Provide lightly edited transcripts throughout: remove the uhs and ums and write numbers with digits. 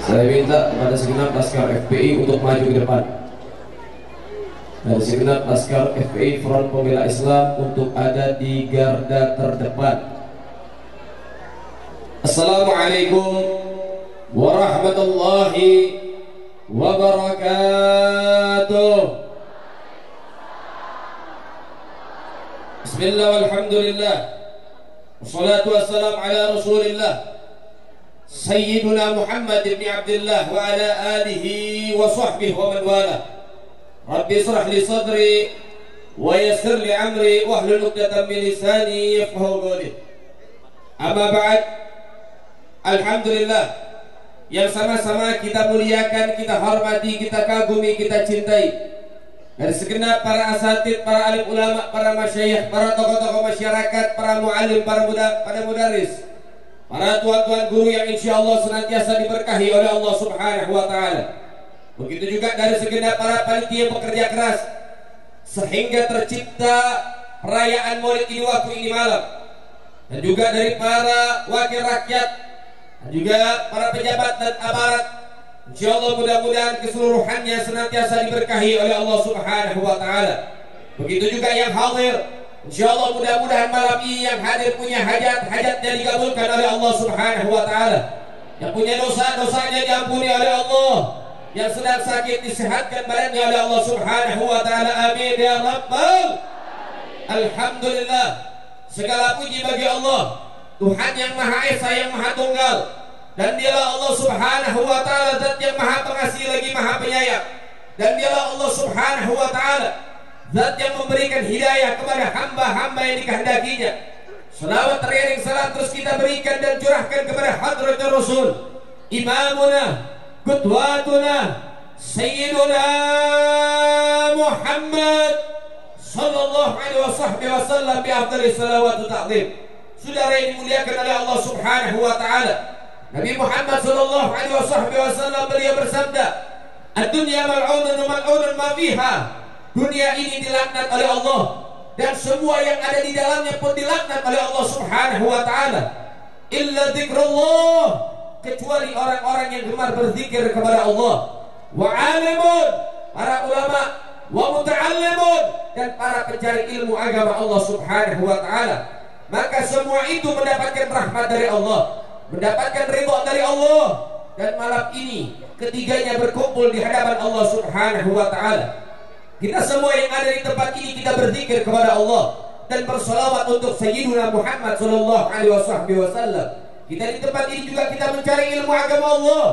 Saya minta kepada segenap laskar FPI untuk maju ke depan. Dan segenap laskar FPI Front Pembela Islam untuk ada di garda terdepan. Assalamualaikum warahmatullahi wabarakatuh. Bismillah walhamdulillah, wassalatu wassalamu ala rasulillah Sayyiduna Muhammad ibn Abdullah wa ala alihi wa sahbihi wa man wala. Rabbi israh li sadri wa yassir li amri wa hlul 'uqdatam min lisani yafqahu qawli. Amma ba'd. Alhamdulillah, yang sama-sama kita muliakan, kita hormati, kita kagumi, kita cintai, dari segenap para asatid, para alim ulama, para masyayikh, para tokoh-tokoh masyarakat, para muallim, para mudaris, para tuan-tuan guru yang insya Allah senantiasa diberkahi oleh Allah Subhanahu wa ta'ala. Begitu juga dari segenap para panitia pekerja keras sehingga tercipta perayaan Maulid ini waktu ini malam, dan juga dari para wakil rakyat dan juga para pejabat dan aparat. Insya Allah mudah-mudahan keseluruhannya senantiasa diberkahi oleh Allah Subhanahu wa ta'ala. Begitu juga yang hadir, insya Allah mudah-mudahan malam ini yang hadir punya hajatnya dikabulkan oleh Allah Subhanahu wa ta'ala. Yang punya dosa-dosanya diampuni oleh Allah. Yang sedang sakit disehatkan badannya oleh Allah Subhanahu wa ta'ala. Amin ya rabbal. Alhamdulillah, segala puji bagi Allah, Tuhan yang Maha Esa, yang Maha Tunggal. Dan dialah Allah Subhanahu wa ta'ala zat yang Maha Pengasih lagi Maha Penyayang. Dan dialah Allah Subhanahu wa ta'ala zat yang memberikan hidayah kepada hamba-hamba yang dikehendakinya. Selawat teriring salam terus kita berikan dan curahkan kepada hadratul Rasul, imamuna, qudwatuna, Sayyiduna Muhammad sallallahu alaihi wasallam bi afdhalis salawat wa ta'zim. Saudara yang dimuliakan oleh Allah Subhanahu wa ta'ala, Nabi Muhammad sallallahu alaihi wasallam beliau bersabda, "Ad-dunya mal'unun wa mal'unun ma fiha." Dunia ini dilaknat oleh Allah dan semua yang ada di dalamnya pun dilaknat oleh Allah Subhanahu wa ta'ala. Illa dzikrullah, kecuali orang-orang yang gemar berzikir kepada Allah. Wa 'alimun, para ulama, wa muta'allimun, dan para pencari ilmu agama Allah Subhanahu wa ta'ala. Maka semua itu mendapatkan rahmat dari Allah, mendapatkan ridha dari Allah. Dan malam ini ketiganya berkumpul di hadapan Allah Subhanahu wa ta'ala. Kita semua yang ada di tempat ini kita berzikir kepada Allah dan bersolawat untuk Sayyiduna Muhammad sallallahu alaihi wasallam. Kita di tempat ini juga kita mencari ilmu agama Allah.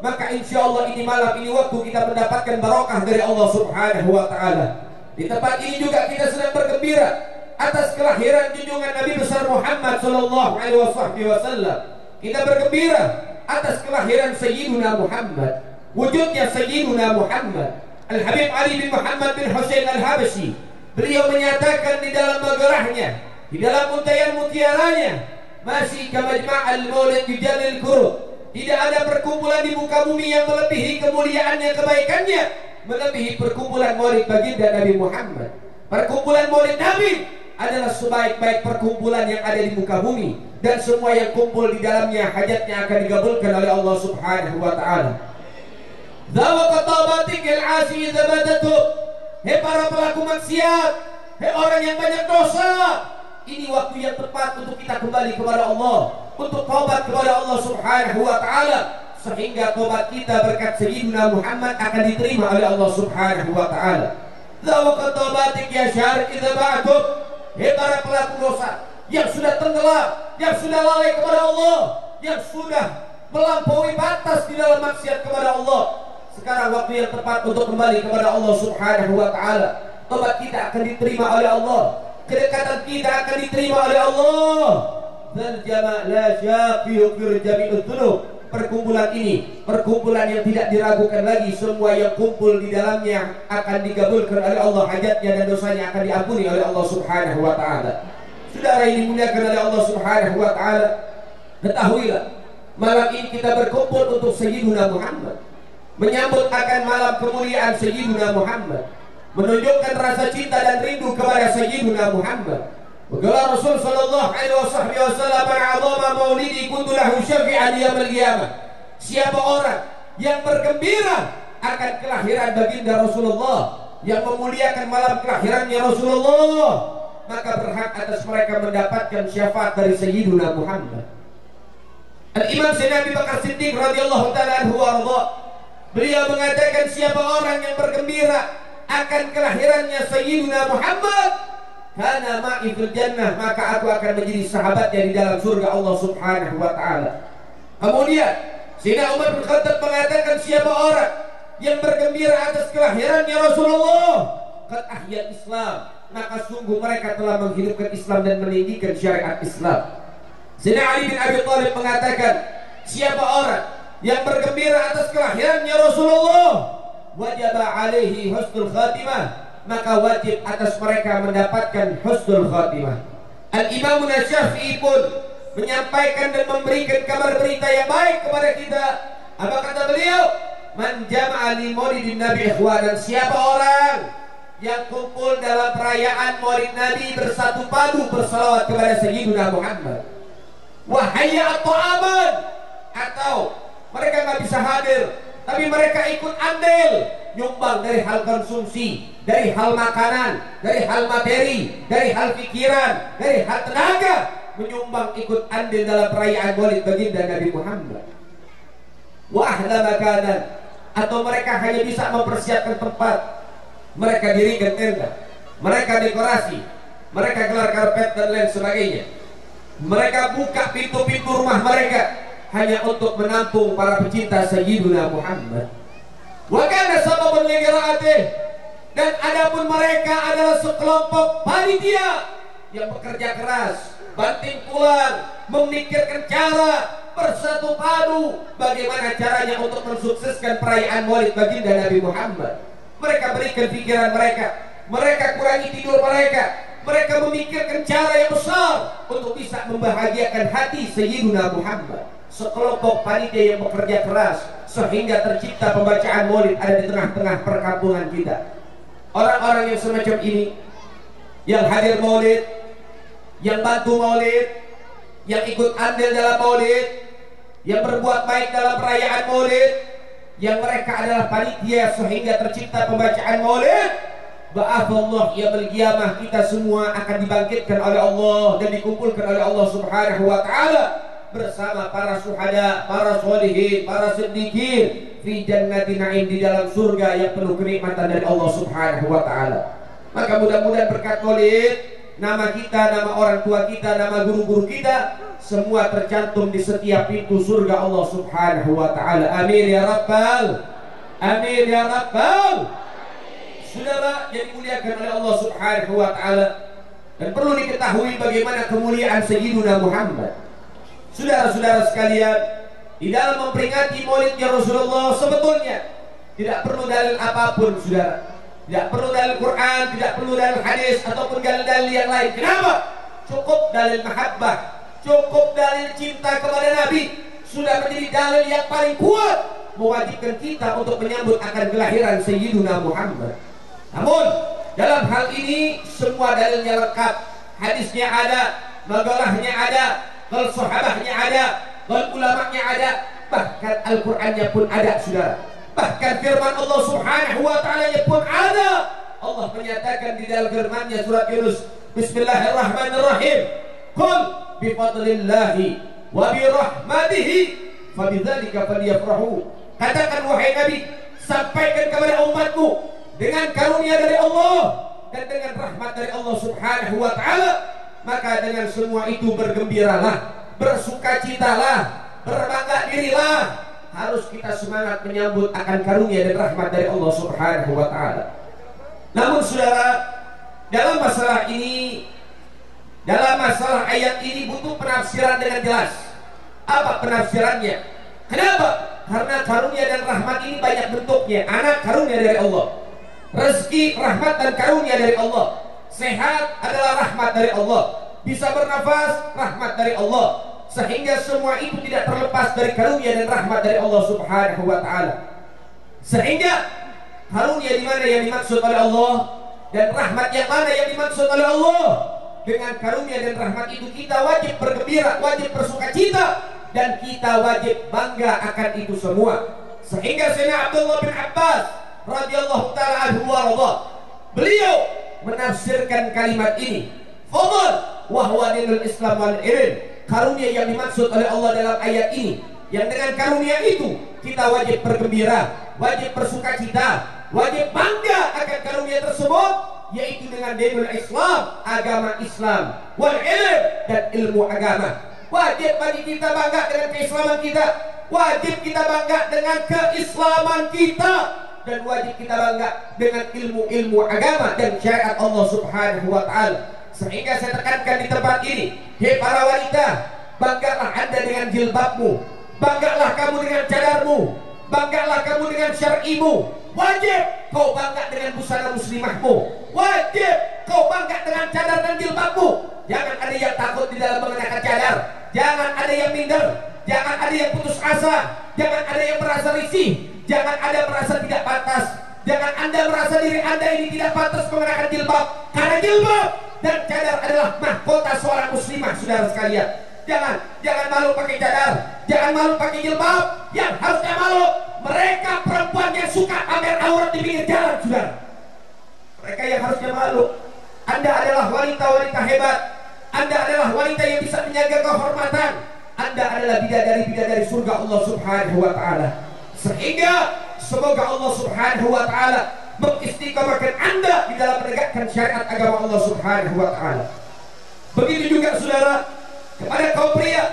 Maka insya Allah ini malam ini waktu kita mendapatkan barokah dari Allah Subhanahu wa ta'ala. Di tempat ini juga kita sedang bergembira atas kelahiran junjungan Nabi besar Muhammad sallallahu alaihi wasallam. Kita bergembira atas kelahiran Sayyiduna Muhammad, wujudnya Sayyiduna Muhammad Al-Habib Ali bin Muhammad bin Hussein Al-Habashi. Beliau menyatakan di dalam magarahnya, di dalam untayan mutiaranya, masih kamajma' al-maulid yujalil qurub. Tidak ada perkumpulan di muka bumi yang melebihi kemuliaannya, kebaikannya, melebihi perkumpulan maulid baginda Nabi Muhammad. Perkumpulan maulid Nabi adalah sebaik-baik perkumpulan yang ada di muka bumi, dan semua yang kumpul di dalamnya hajatnya akan dikabulkan oleh Allah Subhanahu wa ta'ala. Zawaqatabatikil asi zabadatu. Hei para pelaku maksiat, hei orang yang banyak dosa, ini waktu yang tepat untuk kita kembali kepada Allah, untuk taubat kepada Allah Subhanahu wa ta'ala, sehingga taubat kita berkat Sayyidina Muhammad akan diterima oleh Allah Subhanahu wa ta'ala. Zawaqatabatik ya syarq idza ba'duk. Hei para pelaku dosa yang sudah tenggelam, yang sudah lalai kepada Allah, yang sudah melampaui batas di dalam maksiat kepada Allah, sekarang waktu yang tepat untuk kembali kepada Allah Subhanahu wa ta'ala. Tobat kita akan diterima oleh Allah, kedekatan kita akan diterima oleh Allah. Dzal jama' la syafi'u fir jami'ud dzunub. Perkumpulan ini, perkumpulan yang tidak diragukan lagi, semua yang kumpul di dalamnya akan dikabulkan oleh Allah, hajatnya dan dosanya akan diampuni oleh Allah Subhanahu wa ta'ala. Saudara ini dimuliakan oleh Allah Subhanahu wa ta'ala, ketahuilah malam ini kita berkumpul untuk Sayyiduna Muhammad, menyambut akan malam kemuliaan Sayyiduna Muhammad, menunjukkan rasa cinta dan rindu kepada Sayyiduna Muhammad. Bergelar Rasul sallallahu alaihi wasallam, "Azama maulidi kuntu lahu syafi'an yaumil qiyamah." Siapa orang yang bergembira akan kelahiran baginda Rasulullah, yang memuliakan malam kelahirannya Rasulullah, maka berhak atas mereka mendapatkan syafaat dari Sayyiduna Muhammad. Al-Imam Sayyidina Abu Bakar Siddiq radhiyallahu ta'ala anhu warḍa, beliau mengatakan siapa orang yang bergembira akan kelahirannya Sayyiduna Muhammad, kana ma'i fil jannah, maka aku akan menjadi sahabatnya di dalam surga Allah Subhanahu wa ta'ala. Kemudian Sayyidina Umar bin Khattab mengatakan siapa orang yang bergembira atas kelahirannya Rasulullah, qad ahya Islam, maka sungguh mereka telah menghidupkan Islam dan meninggikan syariat Islam. Sayyidina Ali bin Abi Thalib mengatakan siapa orang yang bergembira atas kelahirannya Rasulullah, wajib alaihi husnul khatimah, maka wajib atas mereka mendapatkan husnul khatimah. Al-Imam Syafi'i pun menyampaikan dan memberikan kabar berita yang baik kepada kita. Apa kata beliau? Man jama'a li maulidin Nabi ikhwanan, siapa orang yang kumpul dalam perayaan Maulid Nabi bersatu padu bersalawat kepada Sayyidina Muhammad, wa hayya ta'aman, atau mereka nggak bisa hadir tapi mereka ikut andil nyumbang dari hal konsumsi, dari hal makanan, dari hal materi, dari hal pikiran, dari hal tenaga, menyumbang ikut andil dalam perayaan Maulid baginda Nabi Muhammad. Wa ahla makanan, atau mereka hanya bisa mempersiapkan tempat, mereka dirikan tenda, mereka dekorasi, mereka gelar karpet dan lain sebagainya, mereka buka pintu-pintu rumah mereka hanya untuk menampung para pecinta Sayyidina Muhammad. Wa kana sababun li qiraatih, dan adapun mereka adalah sekelompok panitia yang bekerja keras, banting tulang, memikirkan cara bersatu padu bagaimana caranya untuk mensukseskan perayaan Maulid baginda Nabi Muhammad. Mereka berikan pikiran mereka, mereka kurangi tidur mereka, mereka memikirkan cara yang besar untuk bisa membahagiakan hati Sayyidina Muhammad. Sekelompok panitia yang bekerja keras sehingga tercipta pembacaan Maulid ada di tengah-tengah perkampungan kita. Orang-orang yang semacam ini, yang hadir Maulid, yang bantu Maulid, yang ikut andil dalam Maulid, yang berbuat baik dalam perayaan Maulid, yang mereka adalah panitia sehingga tercipta pembacaan Maulid, ba'athallah yaumil qiyamah, kita semua akan dibangkitkan oleh Allah dan dikumpulkan oleh Allah Subhanahu wa ta'ala bersama para syuhada, para sholihin, para siddiqin fi jannati na'im, di dalam surga yang penuh kenikmatan dari Allah Subhanahu wa ta'ala. Maka mudah-mudahan berkat Maulid, nama kita, nama orang tua kita, nama guru-guru kita semua tercantum di setiap pintu surga Allah Subhanahu wa ta'ala. Amin ya rabbal, amin ya rabbal. Saudara yang dimuliakan oleh Allah Subhanahu wa ta'ala, dan perlu diketahui bagaimana kemuliaan Sayyidina Muhammad. Saudara-saudara sekalian, di dalam memperingati Maulidnya Rasulullah sebetulnya tidak perlu dalil apapun, saudara. Tidak perlu dalil Quran, tidak perlu dalil hadis ataupun dalil-dalil yang lain. Kenapa? Cukup dalil mahabbah, cukup dalil cinta kepada Nabi sudah menjadi dalil yang paling kuat mewajibkan kita untuk menyambut akan kelahiran Sayyidina Muhammad. Namun dalam hal ini semua dalilnya lengkap, hadisnya ada, magalahnya ada, wal sahabahnya ada, wal ulamanya ada, bahkan Al-Qur'annya pun ada, saudara. Bahkan firman Allah Subhanahu wa ta'ala pun ada. Allah menyatakan di dalam firman-Nya surat Yunus, Bismillahirrahmanirrahim, qul bi fadlillahi wa bi rahmatihi fabidzalika falyafrahu. Katakan wahai Nabi, sampaikan kepada umatku dengan karunia dari Allah dan dengan rahmat dari Allah Subhanahu wa ta'ala, maka dengan semua itu bergembiralah, bersukacitalah, berbangga dirilah. Harus kita semangat menyambut akan karunia dan rahmat dari Allah Subhanahu wa ta'ala. Namun saudara, dalam masalah ini, dalam masalah ayat ini butuh penafsiran dengan jelas. Apa penafsirannya? Kenapa? Karena karunia dan rahmat ini banyak bentuknya. Anak karunia dari Allah, rezeki rahmat dan karunia dari Allah, sehat adalah rahmat dari Allah, bisa bernafas rahmat dari Allah, sehingga semua itu tidak terlepas dari karunia dan rahmat dari Allah Subhanahu wa ta'ala. Sehingga karunia di mana yang dimaksud oleh Allah dan rahmat yang mana yang dimaksud oleh Allah, dengan karunia dan rahmat itu kita wajib bergembira, wajib bersukacita, dan kita wajib bangga akan itu semua. Sehingga Sayyidina Abdullah bin Abbas radhiyallahu taala anhu warḍah, beliau menafsirkan kalimat ini, fadl wa huwa dinul Islam wal ilm, karunia yang dimaksud oleh Allah dalam ayat ini, yang dengan karunia itu kita wajib bergembira, wajib bersukacita, wajib bangga akan karunia tersebut, yaitu dengan dinul Islam, agama Islam, wal ilm, dan ilmu agama. Wajib bagi kita bangga dengan keislaman kita, wajib kita bangga dengan keislaman kita, dan wajib kita bangga dengan ilmu-ilmu agama dan syariat Allah Subhanahu wa taala. Sehingga saya tekankan di tempat ini, hei para wanita, banggalah Anda dengan jilbabmu, banggalah kamu dengan cadarmu, banggalah kamu dengan syar'imu. Wajib kau bangga dengan busana muslimahmu, wajib kau bangga dengan cadar dan jilbabmu. Jangan ada yang takut di dalam mengenakan cadar, jangan ada yang minder, jangan ada yang putus asa, jangan ada yang merasa risih, jangan ada merasa tidak pantas, jangan Anda merasa diri Anda ini tidak pantas mengenakan jilbab, karena jilbab dan cadar adalah mahkota seorang muslimah, saudara sekalian. Jangan malu pakai cadar, jangan malu pakai jilbab. Yang harusnya malu mereka perempuan yang suka pamer aurat di pinggir jalan, saudara. Mereka yang harusnya malu. Anda adalah wanita-wanita hebat, Anda adalah wanita yang bisa menjaga kehormatan, Anda adalah bidadari-bidadari surga Allah Subhanahu wa taala. Sehingga semoga Allah Subhanahu wa taala mengistiqomahkan Anda di dalam menegakkan syariat agama Allah Subhanahu wa taala. Begitu juga saudara, kepada kaum pria,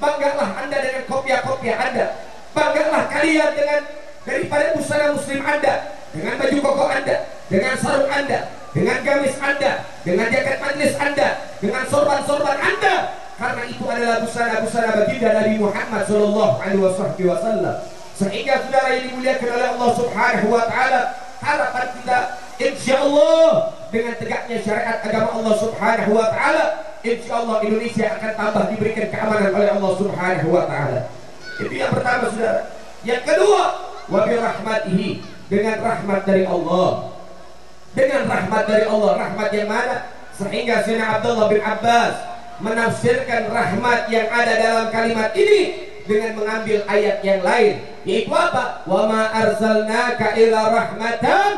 banggalah Anda dengan kopiah-kopiah Anda, banggalah kalian dengan daripada busana muslim Anda, dengan baju koko Anda, dengan sarung Anda, dengan gamis Anda, dengan jaket majlis Anda, dengan sorban-sorban Anda, karena itu adalah busana-busana baginda Nabi Muhammad sallallahu alaihi wasallam. Sehingga saudara yang dimuliakan oleh Allah Subhanahu wa taala, harapan kita insyaallah dengan tegaknya syariat agama Allah Subhanahu wa taala, insyaallah Indonesia akan tambah diberikan keamanan oleh Allah Subhanahu wa taala. Itu yang pertama saudara. Yang kedua, wa bi rahmatihi, dengan rahmat dari Allah. Dengan rahmat dari Allah, rahmat yang mana? Sehingga Sayyidina Abdullah bin Abbas menafsirkan rahmat yang ada dalam kalimat ini dengan mengambil ayat yang lain, yaitu apa? Wa ma arsalnaka illa rahmatan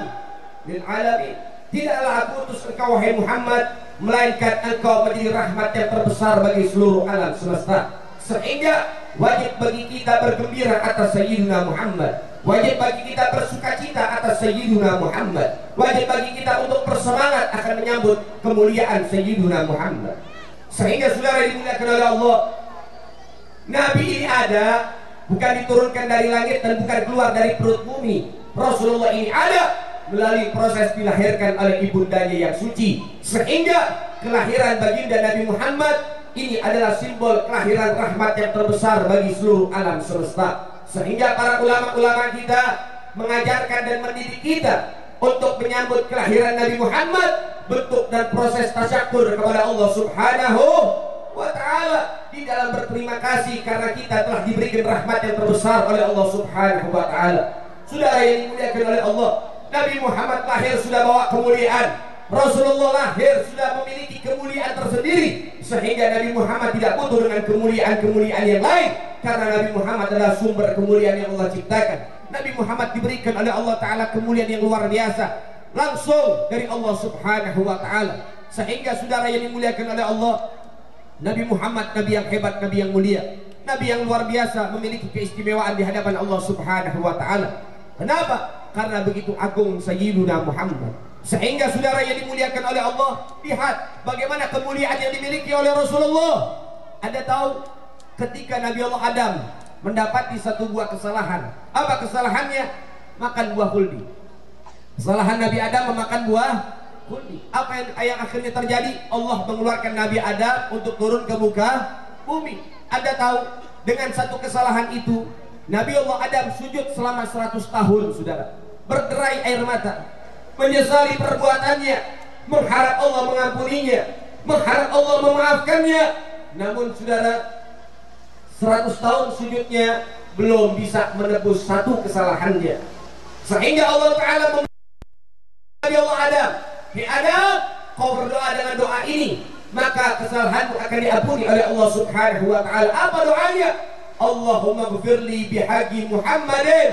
lil alamin. Tidaklah aku utus engkau wahai Muhammad melainkan engkau menjadi rahmat yang terbesar bagi seluruh alam semesta. Sehingga wajib bagi kita bergembira atas Sayyidina Muhammad, wajib bagi kita bersukacita atas Sayyidina Muhammad, wajib bagi kita untuk bersemangat akan menyambut kemuliaan Sayyidina Muhammad. Sehingga saudara dimuliakan oleh Allah, Nabi ini ada, bukan diturunkan dari langit dan bukan keluar dari perut bumi. Rasulullah ini ada melalui proses dilahirkan oleh ibundanya yang suci. Sehingga kelahiran baginda Nabi Muhammad ini adalah simbol kelahiran rahmat yang terbesar bagi seluruh alam semesta. Sehingga para ulama-ulama kita mengajarkan dan mendidik kita untuk menyambut kelahiran Nabi Muhammad, bentuk dan proses tasyakur kepada Allah Subhanahu wa ta'ala di dalam berterima kasih karena kita telah diberikan rahmat yang terbesar oleh Allah Subhanahu wa ta'ala. Saudara yang dimuliakan oleh Allah, Nabi Muhammad lahir sudah bawa kemuliaan, Rasulullah lahir sudah memiliki kemuliaan tersendiri, sehingga Nabi Muhammad tidak butuh dengan kemuliaan-kemuliaan yang lain, karena Nabi Muhammad adalah sumber kemuliaan yang Allah ciptakan. Nabi Muhammad diberikan oleh Allah Ta'ala kemuliaan yang luar biasa langsung dari Allah Subhanahu wa ta'ala. Sehingga saudara yang dimuliakan oleh Allah, Nabi Muhammad Nabi yang hebat, Nabi yang mulia, Nabi yang luar biasa, memiliki keistimewaan di hadapan Allah Subhanahu wa ta'ala. Kenapa? Karena begitu agung Sayyiduna Muhammad. Sehingga saudara yang dimuliakan oleh Allah, lihat bagaimana kemuliaan yang dimiliki oleh Rasulullah. Anda tahu ketika Nabi Allah Adam mendapati satu buah kesalahan. Apa kesalahannya? Makan buah kuldi. Kesalahan Nabi Adam memakan buah kuldi. Apa yang akhirnya terjadi? Allah mengeluarkan Nabi Adam untuk turun ke muka bumi. Anda tahu dengan satu kesalahan itu Nabi Allah Adam sujud selama 100 tahun, saudara, berderai air mata, menyesali perbuatannya, mengharap Allah mengampuninya, mengharap Allah memaafkannya. Namun saudara, 100 tahun sujudnya belum bisa menebus satu kesalahannya. Sehingga Allah Ta'ala Nabi Allah Adam, "Hei Adam, kau berdoa dengan doa ini, maka kesalahanmu akan diampuni oleh Allah Subhanahu wa ta'ala." Apa doanya? Allahumma ghfirli bihaqi Muhammadin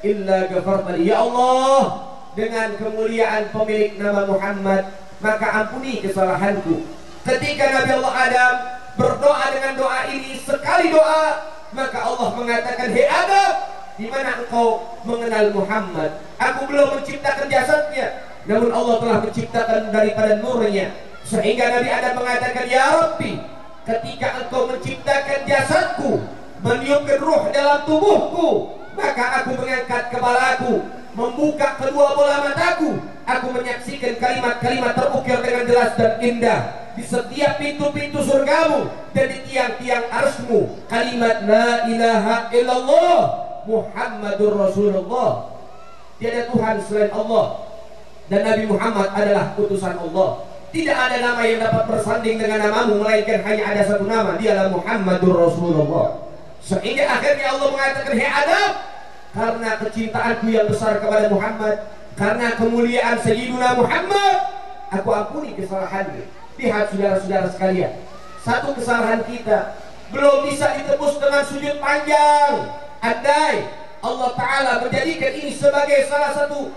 illa ghafartali. Ya Allah, dengan kemuliaan pemilik nama Muhammad, maka ampuni kesalahanku. Ketika Nabi Allah Adam berdoa dengan doa ini, sekali doa, maka Allah mengatakan, hei Adam, di mana engkau mengenal Muhammad? Aku belum menciptakan jasadnya, namun Allah telah menciptakan daripada nurnya. Sehingga Nabi Adam mengatakan, ya Rabbi, ketika engkau menciptakan jasadku, meniupkan ruh dalam tubuhku, maka aku mengangkat kepalaku, membuka kedua bola mataku, aku menyaksikan kalimat-kalimat terukir dengan jelas dan indah di setiap pintu-pintu surgamu dan di tiang-tiang arsmu, kalimat la ilaha illallah Muhammadur Rasulullah. Tiada Tuhan selain Allah, dan Nabi Muhammad adalah utusan Allah. Tidak ada nama yang dapat bersanding dengan namamu, melainkan hanya ada satu nama, dialah Muhammadur Rasulullah. Sehingga akhirnya Allah mengatakan, hei Adam, karena kecintaanku yang besar kepada Muhammad, karena kemuliaan Sayyiduna Muhammad, aku ampuni kesalahanmu. Lihat saudara-saudara sekalian, satu kesalahan kita belum bisa ditebus dengan sujud panjang. Andai Allah Ta'ala menjadikan ini sebagai salah satu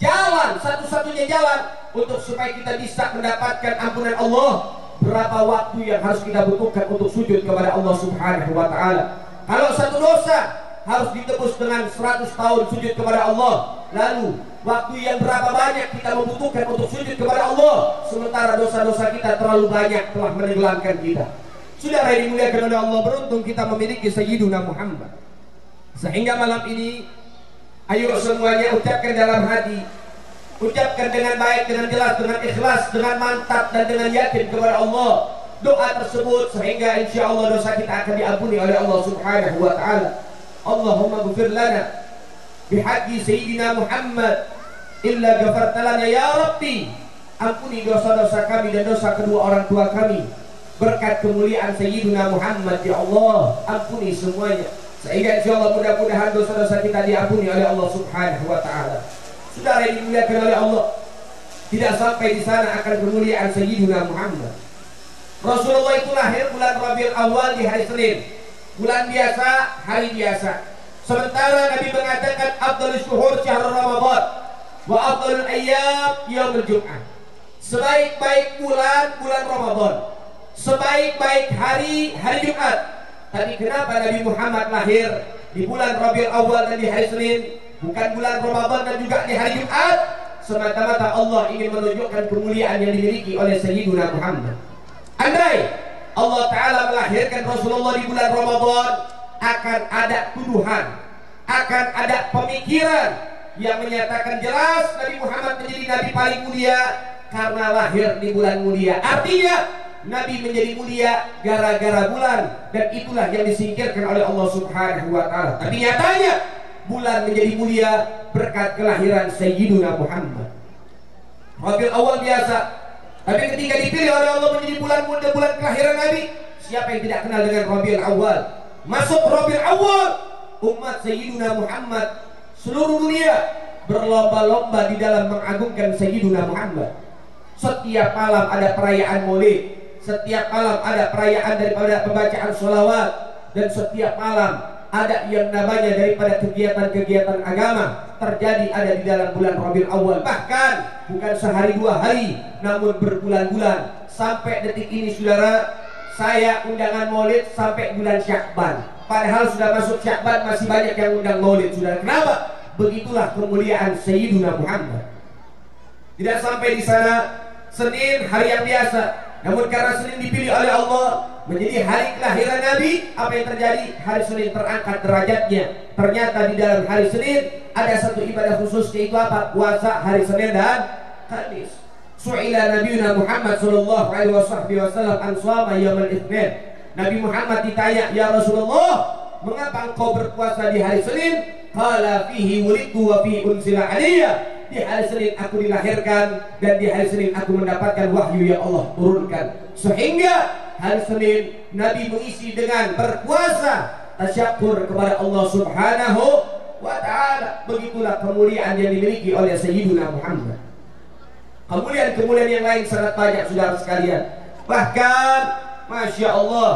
jalan, satu-satunya jalan untuk supaya kita bisa mendapatkan ampunan Allah, berapa waktu yang harus kita butuhkan untuk sujud kepada Allah Subhanahu wa Ta'ala? Kalau satu dosa harus ditebus dengan 100 tahun sujud kepada Allah, lalu waktu yang berapa banyak kita membutuhkan untuk sujud kepada Allah, sementara dosa-dosa kita terlalu banyak telah menenggelamkan kita. Saudara yang dimuliakan oleh Allah, beruntung kita memiliki Sayyiduna Muhammad. Sehingga malam ini, ayo semuanya ucapkan dalam hati, ucapkan dengan baik, dengan jelas, dengan ikhlas, dengan mantap dan dengan yakin kepada Allah doa tersebut, sehingga insya Allah dosa kita akan diampuni oleh Allah Subhanahu wa Ta'ala. Allahumma ghfir lana bihaqi Sayyidina Muhammad illa ghafarta lana. Ya Rabbi, ampuni dosa-dosa kami dan dosa kedua orang tua kami berkat kemuliaan Sayyidina Muhammad. Ya Allah, ampuni semuanya, sehingga insya Allah mudah-mudahan dosa-dosa kita diampuni oleh Allah Subhanahu wa Ta'ala. Saudara yang dimuliakan oleh Allah, tidak sampai di sana akan kemuliaan Sayyidina Muhammad. Rasulullah itu lahir bulan Rabiul Awal di hari Senin, bulan biasa, hari biasa. Sementara Nabi mengatakan afdhalus syuhur syahrul Ramadan wa afdhalul ayyam yaumul Jum'ah. Sebaik-baik bulan, bulan Ramadan. Sebaik-baik hari, hari Jumat. Tapi kenapa Nabi Muhammad lahir di bulan Rabiul Awal dan di hari Senin, bukan bulan Ramadan dan juga di hari Jumat? Semata-mata Allah ingin menunjukkan kemuliaan yang dimiliki oleh Sayyiduna Muhammad. Andai Allah Ta'ala melahirkan Rasulullah di bulan Ramadan, akan ada tuduhan, akan ada pemikiran yang menyatakan jelas Nabi Muhammad menjadi Nabi paling mulia karena lahir di bulan mulia. Artinya Nabi menjadi mulia gara-gara bulan, dan itulah yang disingkirkan oleh Allah Subhanahu wa Ta'ala. Tapi nyatanya bulan menjadi mulia berkat kelahiran Sayyiduna Muhammad. Rabiul Awal biasa, tapi ketika dipilih oleh Allah menjadi bulan muda, bulan kelahiran Nabi, siapa yang tidak kenal dengan Rabiul Awal? Masuk Rabiul Awal, umat Sayyiduna Muhammad seluruh dunia berlomba-lomba di dalam mengagungkan Sayyiduna Muhammad. Setiap malam ada perayaan Maulid, setiap malam ada perayaan daripada pembacaan sholawat, dan setiap malam ada yang namanya daripada kegiatan-kegiatan agama terjadi ada di dalam bulan Rabiul Awal. Bahkan bukan sehari dua hari, namun berbulan-bulan. Sampai detik ini saudara, saya undangan Maulid sampai bulan Sya'ban. Padahal sudah masuk Sya'ban masih banyak yang undang Maulid saudara. Kenapa? Begitulah kemuliaan Sayyiduna Muhammad. Tidak sampai di sana, Senin hari yang biasa, namun karena Senin dipilih oleh Allah menjadi hari kelahiran Nabi, apa yang terjadi? Hari Senin terangkat derajatnya. Ternyata di dalam hari Senin ada satu ibadah khusus, yaitu apa? Puasa hari Senin dan Kamis. Su'ila Nabiuna Muhammad sallallahu alaihi wasallam an shoma yaumil Itsnin. Nabi Muhammad ditanya, ya Rasulullah, mengapa engkau berpuasa di hari Senin? Qala fihi wulidtu wa fihi unsila alayya. Di hari Senin aku dilahirkan, dan di hari Senin aku mendapatkan wahyu yang Allah turunkan. Sehingga hari Senin Nabi mengisi dengan berpuasa, tasyakur kepada Allah Subhanahu wa Ta'ala. Begitulah kemuliaan yang dimiliki oleh Sayyiduna Muhammad. Kemuliaan-kemuliaan yang lain sangat banyak saudara sekalian. Bahkan Masya Allah,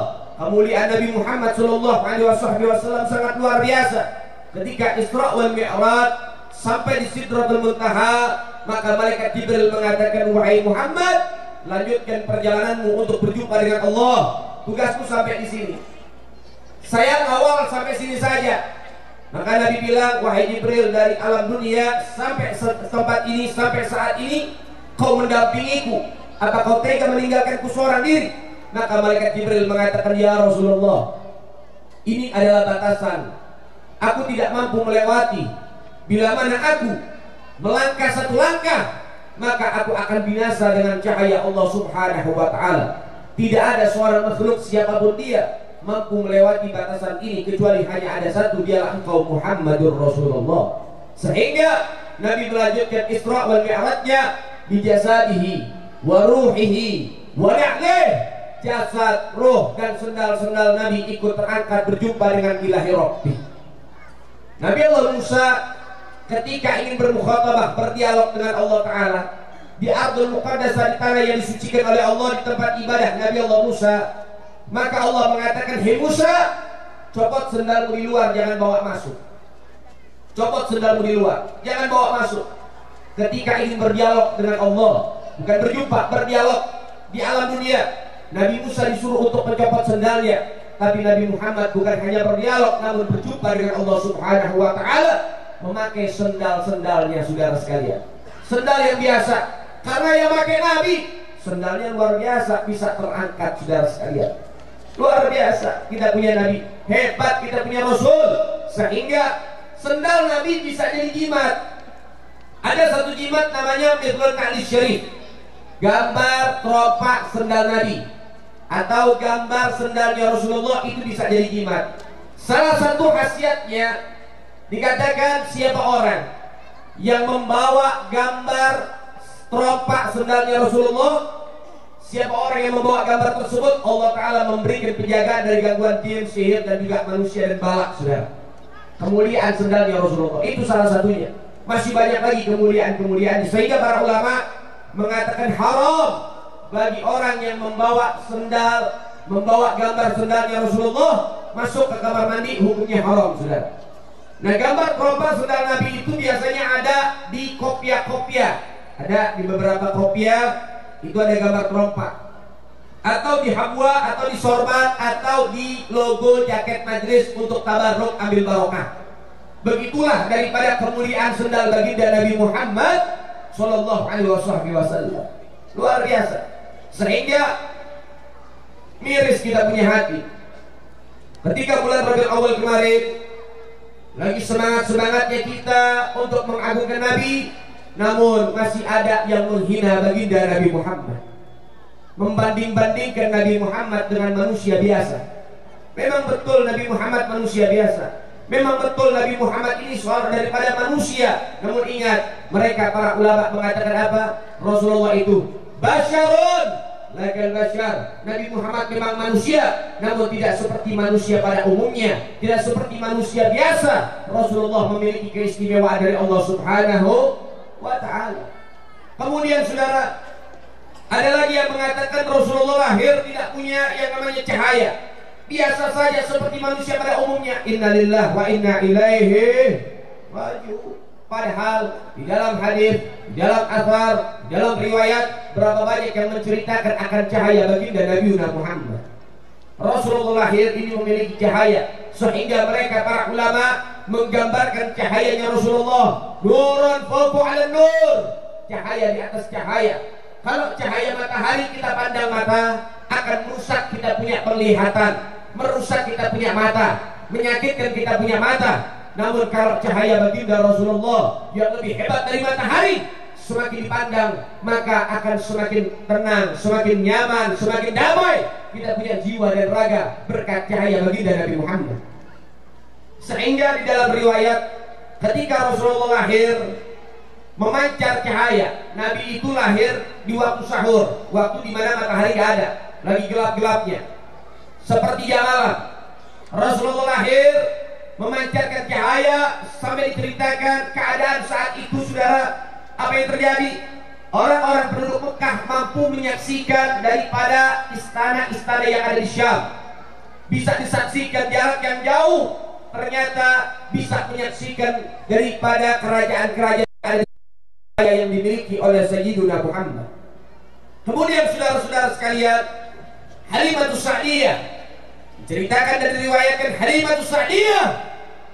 Kemuliaan Nabi Muhammad sallallahu alaihi wasallam sangat luar biasa. Ketika Isra wal Mi'raj sampai di Sidratul Muntaha, maka malaikat Jibril mengatakan, wahai Muhammad, lanjutkan perjalananmu untuk berjumpa dengan Allah. Tugasmu sampai di sini. Saya awal sampai sini saja. Maka Nabi bilang, wahai Jibril, dari alam dunia sampai tempat ini, sampai saat ini kau mendampingiku. Apa kau tega meninggalkanku seorang diri? Maka malaikat Jibril mengatakan, ya Rasulullah, ini adalah batasan. Aku tidak mampu melewati. Bila mana aku melangkah satu langkah, maka aku akan binasa dengan cahaya Allah subhanahu wa ta'ala. Tidak ada seorang makhluk siapapun dia mampu melewati batasan ini kecuali hanya ada satu, dialah engkau Muhammadur Rasulullah. Sehingga Nabi melanjutkan Isra wal Mi'rajnya bi jasadihi wa ruhihi wa na'lih. Jasad, ruh dan sendal-sendal Nabi ikut terangkat berjumpa dengan ilahi Rabbi. Nabi Allah Musa ketika ingin bermukhatabah, berdialog dengan Allah Ta'ala di Ardul Muqaddasah, di tanah yang disucikan oleh Allah, di tempat ibadah Nabi Allah Musa, maka Allah mengatakan, hei Musa, copot sendalmu di luar, jangan bawa masuk. Copot sendalmu di luar, jangan bawa masuk. Ketika ingin berdialog dengan Allah, bukan berjumpa, berdialog di alam dunia, Nabi Musa disuruh untuk mencopot sendalnya. Tapi Nabi Muhammad bukan hanya berdialog, namun berjumpa dengan Allah subhanahu wa ta'ala memakai sendal-sendalnya, saudara sekalian. Sendal yang biasa, karena yang pakai Nabi, sendalnya luar biasa, bisa terangkat, saudara sekalian. Luar biasa, kita punya Nabi hebat, kita punya Rasul, sehingga sendal Nabi bisa jadi jimat. Ada satu jimat namanya Mithlul Na'li Syarif, gambar teropak sendal Nabi, atau gambar sendalnya Rasulullah, itu bisa jadi jimat. Salah satu khasiatnya, dikatakan siapa orang yang membawa gambar teropak sendalnya Rasulullah, siapa orang yang membawa gambar tersebut, Allah Ta'ala memberikan penjagaan dari gangguan jin, sihir, dan juga manusia dan balak, saudara. Kemuliaan sendalnya Rasulullah, itu salah satunya. Masih banyak lagi kemuliaan-kemuliaan, sehingga para ulama mengatakan haram bagi orang yang membawa sendal, membawa gambar sendalnya Rasulullah masuk ke kamar mandi, hukumnya haram, saudara. Nah, gambar teropak sendal Nabi itu biasanya ada di kopiah-kopiah, ada di beberapa kopiah itu ada gambar teropak, atau di habwa, atau di sorban, atau di logo jaket majlis untuk tabarruk ambil barokah. Begitulah daripada kemuliaan sendal baginda Nabi Muhammad sallallahu alaihi wasallam. Luar biasa. Sehingga miris kita punya hati. Ketika bulan Rabiul Awal kemarin, lagi semangat-semangatnya kita untuk mengagungkan Nabi, namun masih ada yang menghina baginda Nabi Muhammad, membanding-bandingkan Nabi Muhammad dengan manusia biasa. Memang betul Nabi Muhammad manusia biasa, memang betul Nabi Muhammad ini seorang daripada manusia. Namun ingat, mereka para ulama mengatakan apa? Rasulullah itu basyarun lagal basyar. Nabi Muhammad memang manusia, namun tidak seperti manusia pada umumnya, tidak seperti manusia biasa. Rasulullah memiliki keistimewaan dari Allah subhanahu wa ta'ala. Kemudian saudara, ada lagi yang mengatakan Rasulullah lahir tidak punya yang namanya cahaya, biasa saja seperti manusia pada umumnya. Innalillahi wa inna ilaihi raji'un. Padahal di dalam hadis, di dalam athar, di dalam riwayat, berapa banyak yang menceritakan akan cahaya baginda Nabi Muhammad. Rasulullah lahir ini memiliki cahaya, sehingga mereka para ulama menggambarkan cahayanya Rasulullah nurun fawqa 'ala nur, cahaya di atas cahaya. Kalau cahaya matahari kita pandang mata, akan merusak kita punya penglihatan, merusak kita punya mata, menyakitkan kita punya mata. Namun kalau cahaya baginda Rasulullah yang lebih hebat dari matahari, semakin dipandang maka akan semakin tenang, semakin nyaman, semakin damai kita punya jiwa dan raga berkat cahaya baginda Nabi Muhammad. Sehingga di dalam riwayat, ketika Rasulullah lahir memancar cahaya, Nabi itu lahir di waktu sahur, waktu di mana matahari gak ada, lagi gelap-gelapnya, seperti jam malam. Rasulullah lahir memancarkan cahaya, sampai diceritakan keadaan saat itu, saudara, apa yang terjadi? Orang-orang penduduk Mekah mampu menyaksikan daripada istana-istana yang ada di Syam. bisa disaksikan jarak yang jauh, ternyata bisa menyaksikan daripada kerajaan-kerajaan yang dimiliki oleh Sayyiduna Muhammad. Kemudian saudara-saudara sekalian, Halimatus Sa'diyah diceritakan dan diriwayatkan Halimatus Sa'diyah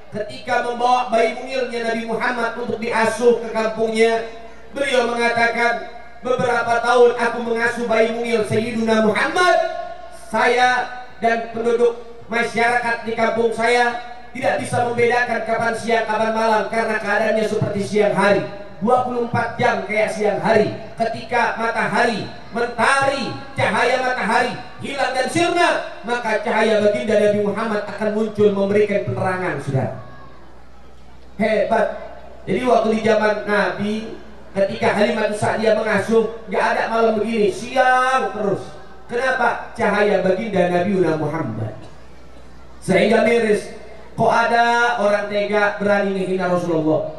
ketika membawa bayi mungilnya Nabi Muhammad untuk diasuh ke kampungnya, beliau mengatakan, beberapa tahun aku mengasuh bayi mungil Sayyiduna Muhammad. Saya dan penduduk masyarakat di kampung saya tidak bisa membedakan kapan siang kapan malam, karena keadaannya seperti siang hari, 24 jam kayak siang hari. Ketika matahari mentari, cahaya matahari hilang dan sirna, maka cahaya baginda Nabi Muhammad akan muncul memberikan penerangan. Sudah hebat. Jadi waktu di zaman Nabi, ketika Halimatus Sa'diyah mengasuh, gak ada malam begini, siang terus. Kenapa? Cahaya baginda Nabi Muhammad. Sehingga miris, kok ada orang tega berani menghina Rasulullah?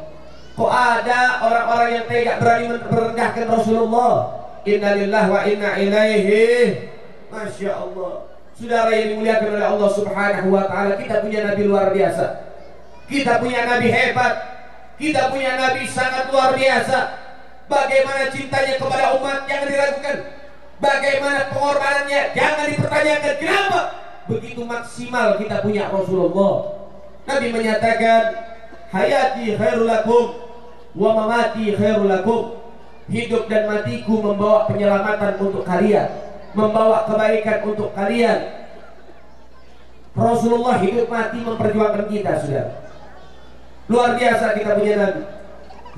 Kok ada orang-orang yang tega berani merendahkan Rasulullah? Innalillahi wa inna ilaihi. Masya Allah. Saudara yang dimuliakan oleh Allah Subhanahu wa ta'ala, kita punya Nabi luar biasa. Kita punya Nabi hebat. Kita punya Nabi sangat luar biasa. Bagaimana cintanya kepada umat, jangan diragukan. Bagaimana pengorbanannya, jangan dipertanyakan. Kenapa? Begitu maksimal kita punya Rasulullah. Nabi menyatakan, hayati khairul lakum wa mamati khairul lakum. Hidup dan matiku membawa penyelamatan untuk kalian, membawa kebaikan untuk kalian. Rasulullah hidup mati memperjuangkan kita, saudara. Luar biasa kita punya Nabi.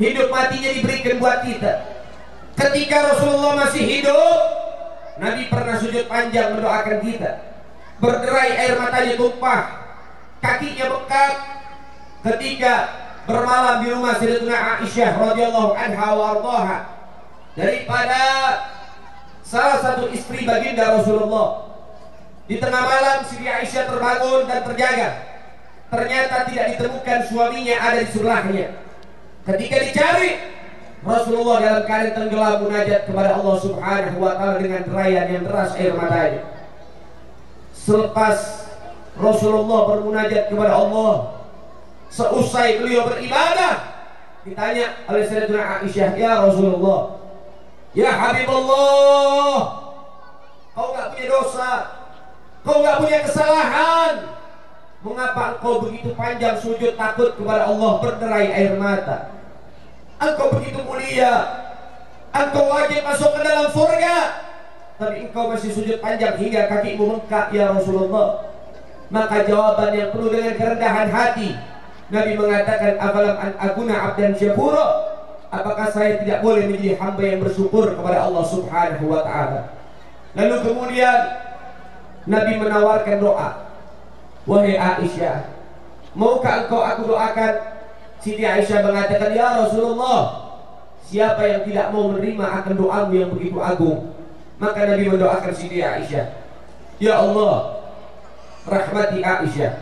Hidup matinya diberikan buat kita. Ketika Rasulullah masih hidup, Nabi pernah sujud panjang mendoakan kita. Berderai air matanya tumpah, kakinya bengkak ketika bermalam di rumah Sayyidatuna Aisyah radhiyallahu anha wa ardhaha, daripada salah satu istri baginda Rasulullah. Di tengah malam Siti Aisyah terbangun dan terjaga. Ternyata tidak ditemukan suaminya ada di sebelahnya. Ketika dicari, Rasulullah dalam keadaan tenggelam munajat kepada Allah Subhanahu wa ta'ala dengan derayan yang deras air matanya. Selepas Rasulullah bermunajat kepada Allah, seusai beliau beribadah, ditanya oleh Sayyidatuna Aisyah, ya Rasulullah, ya Habibullah, kau gak punya dosa, kau gak punya kesalahan, mengapa engkau begitu panjang sujud takut kepada Allah berderai air mata? Engkau begitu mulia, engkau wajib masuk ke dalam surga, tapi engkau masih sujud panjang hingga kakimu bengkak, ya Rasulullah. Maka jawaban yang penuh dengan kerendahan hati, Nabi mengatakan, afalam an akuna abdan syakura, apakah saya tidak boleh menjadi hamba yang bersyukur kepada Allah Subhanahu wa ta'ala? Lalu kemudian Nabi menawarkan doa, wahai Aisyah, maukah engkau aku doakan? Siti Aisyah mengatakan, ya Rasulullah, siapa yang tidak mau menerima akan doamu yang begitu agung? Maka Nabi mendoakan Siti Aisyah, ya Allah, rahmati Aisyah,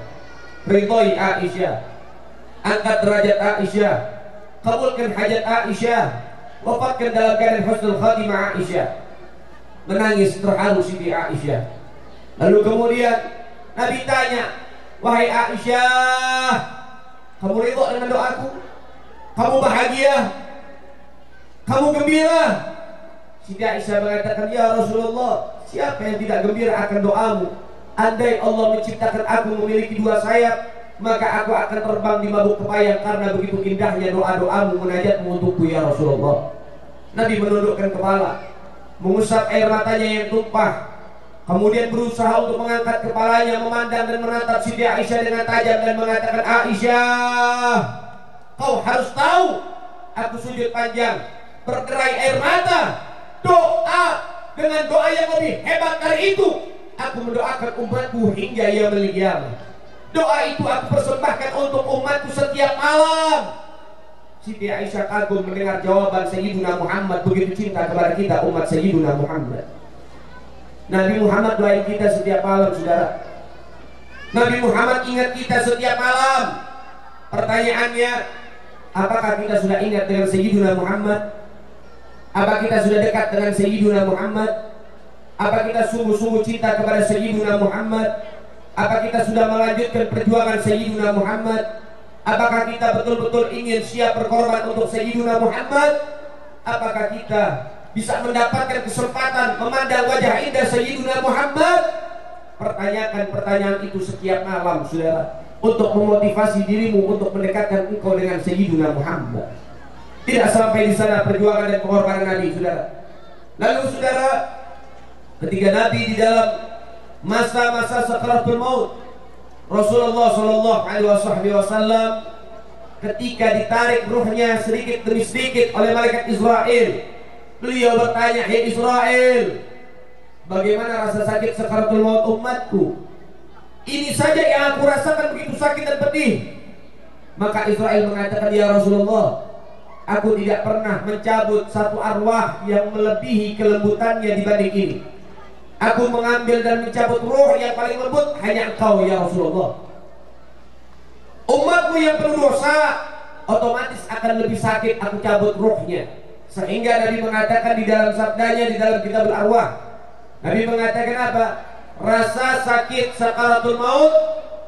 ridhoi Aisyah, angkat derajat Aisyah, kabulkan hajat Aisyah, wafatkan dalam keadaan husnul khatimah Aisyah. Menangis terharu Siti Aisyah. Lalu kemudian Nabi tanya, wahai Aisyah, kamu ridho dengan doaku? Kamu bahagia? Kamu gembira? Siti Aisyah mengatakan, ya Rasulullah, siapa yang tidak gembira akan doamu? Andai Allah menciptakan aku memiliki dua sayap, maka aku akan terbang di mabuk kepayang, karena begitu indahnya doa-doamu, munajatmu untukku, ya Rasulullah. Nabi menundukkan kepala, mengusap air matanya yang tumpah, kemudian berusaha untuk mengangkat kepalanya, memandang dan menatap Siti Aisyah dengan tajam dan mengatakan, Aisyah, kau harus tahu, aku sujud panjang, berderai air mata, doa dengan doa yang lebih hebat dari itu. Aku mendoakan umatku hingga yaumil qiyamah. Doa itu aku persembahkan untuk umatku setiap malam. Siti Aisyah kagum mendengar jawaban Sayyidina Muhammad, begitu cinta kepada kita umat Sayyidina Muhammad. Nabi Muhammad doain kita setiap malam, saudara. Nabi Muhammad ingat kita setiap malam. Pertanyaannya, apakah kita sudah ingat dengan Sayyidina Muhammad? Apa kita sudah dekat dengan Sayyidina Muhammad? Apa kita sungguh-sungguh cinta kepada Sayyidina Muhammad? Apa kita sudah melanjutkan perjuangan Sayyidina Muhammad? Apakah kita betul-betul ingin siap berkorban untuk Sayyidina Muhammad? Apakah kita bisa mendapatkan kesempatan memandang wajah indah Sayyidina Muhammad? Pertanyakan pertanyaan itu setiap malam, saudara, untuk memotivasi dirimu untuk mendekatkan engkau dengan Sayyidina Muhammad. Tidak sampai di sana perjuangan dan pengorbanan Nabi, saudara. Lalu, saudara, ketika Nabi di dalam masa-masa sakaratul maut, Rasulullah Shallallahu Alaihi Wasallam ketika ditarik ruhnya sedikit demi sedikit oleh malaikat Israel, beliau bertanya, "Hei Israel, bagaimana rasa sakit sakaratul maut umatku? Ini saja yang aku rasakan begitu sakit dan pedih." Maka Israel mengatakan, "Ya Rasulullah, aku tidak pernah mencabut satu arwah yang melebihi kelembutannya dibanding ini. Aku mengambil dan mencabut ruh yang paling lembut hanya engkau ya Rasulullah. Umatmu yang penuh dosa otomatis akan lebih sakit aku cabut ruhnya." Sehingga Nabi mengatakan di dalam sabdanya di dalam kitab Al-Arwah, Nabi mengatakan apa? Rasa sakit sakaratul maut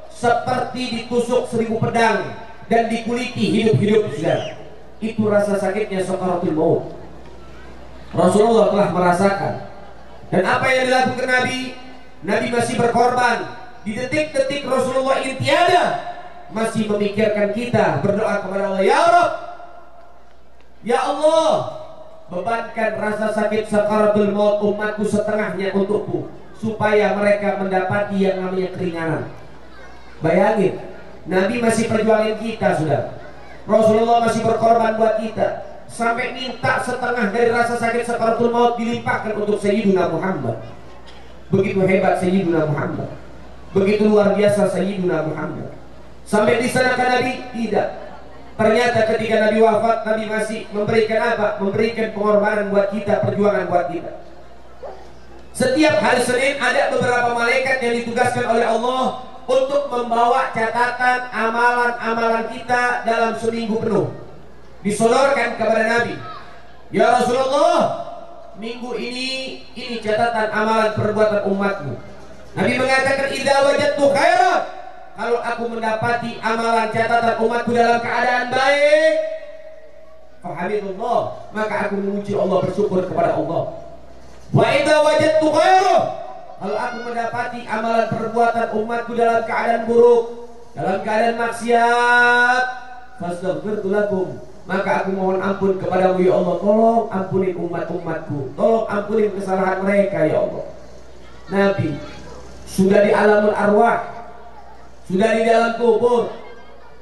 seperti ditusuk 1000 pedang dan dikuliti hidup-hidup, saudara. Itu rasa sakitnya sakaratul maut. Rasulullah telah merasakan. Dan apa yang dilakukan Nabi? Nabi masih berkorban. Di detik-detik Rasulullah ini tiada, masih memikirkan kita, berdoa kepada Allah, "Ya Rabb, ya Allah, bebankan rasa sakit sakaratul maut umatku setengahnya untukku, supaya mereka mendapati yang namanya keringanan." Bayangin, Nabi masih perjuangin kita, saudara. Rasulullah masih berkorban buat kita, sampai minta setengah dari rasa sakit sakaratul maut dilimpahkan untuk Sayyidina Muhammad. Begitu hebat Sayyidina Muhammad, begitu luar biasa Sayyidina Muhammad. Sampai di sana kan Nabi? Tidak. Ternyata ketika Nabi wafat, Nabi masih memberikan apa? Memberikan pengorbanan buat kita, perjuangan buat kita. Setiap hari Senin ada beberapa malaikat yang ditugaskan oleh Allah untuk membawa catatan amalan-amalan kita dalam seminggu penuh. Disodorkan kepada Nabi, "Ya Rasulullah, minggu ini catatan amalan perbuatan umatmu." Nabi mengatakan, "Idza wajadtu khairan," kalau aku mendapati amalan catatan umatku dalam keadaan baik, fahamidullah, maka aku memuji Allah, bersyukur kepada Allah. "Wa idza wajadtu khairan," kalau aku mendapati amalan perbuatan umatku dalam keadaan buruk, dalam keadaan maksiat, fastaghfirtu lakum, maka aku mohon ampun kepadamu ya Allah. Tolong ampuni umat-umatku, tolong ampuni kesalahan mereka ya Allah. Nabi sudah di alamul arwah, sudah di dalam kubur,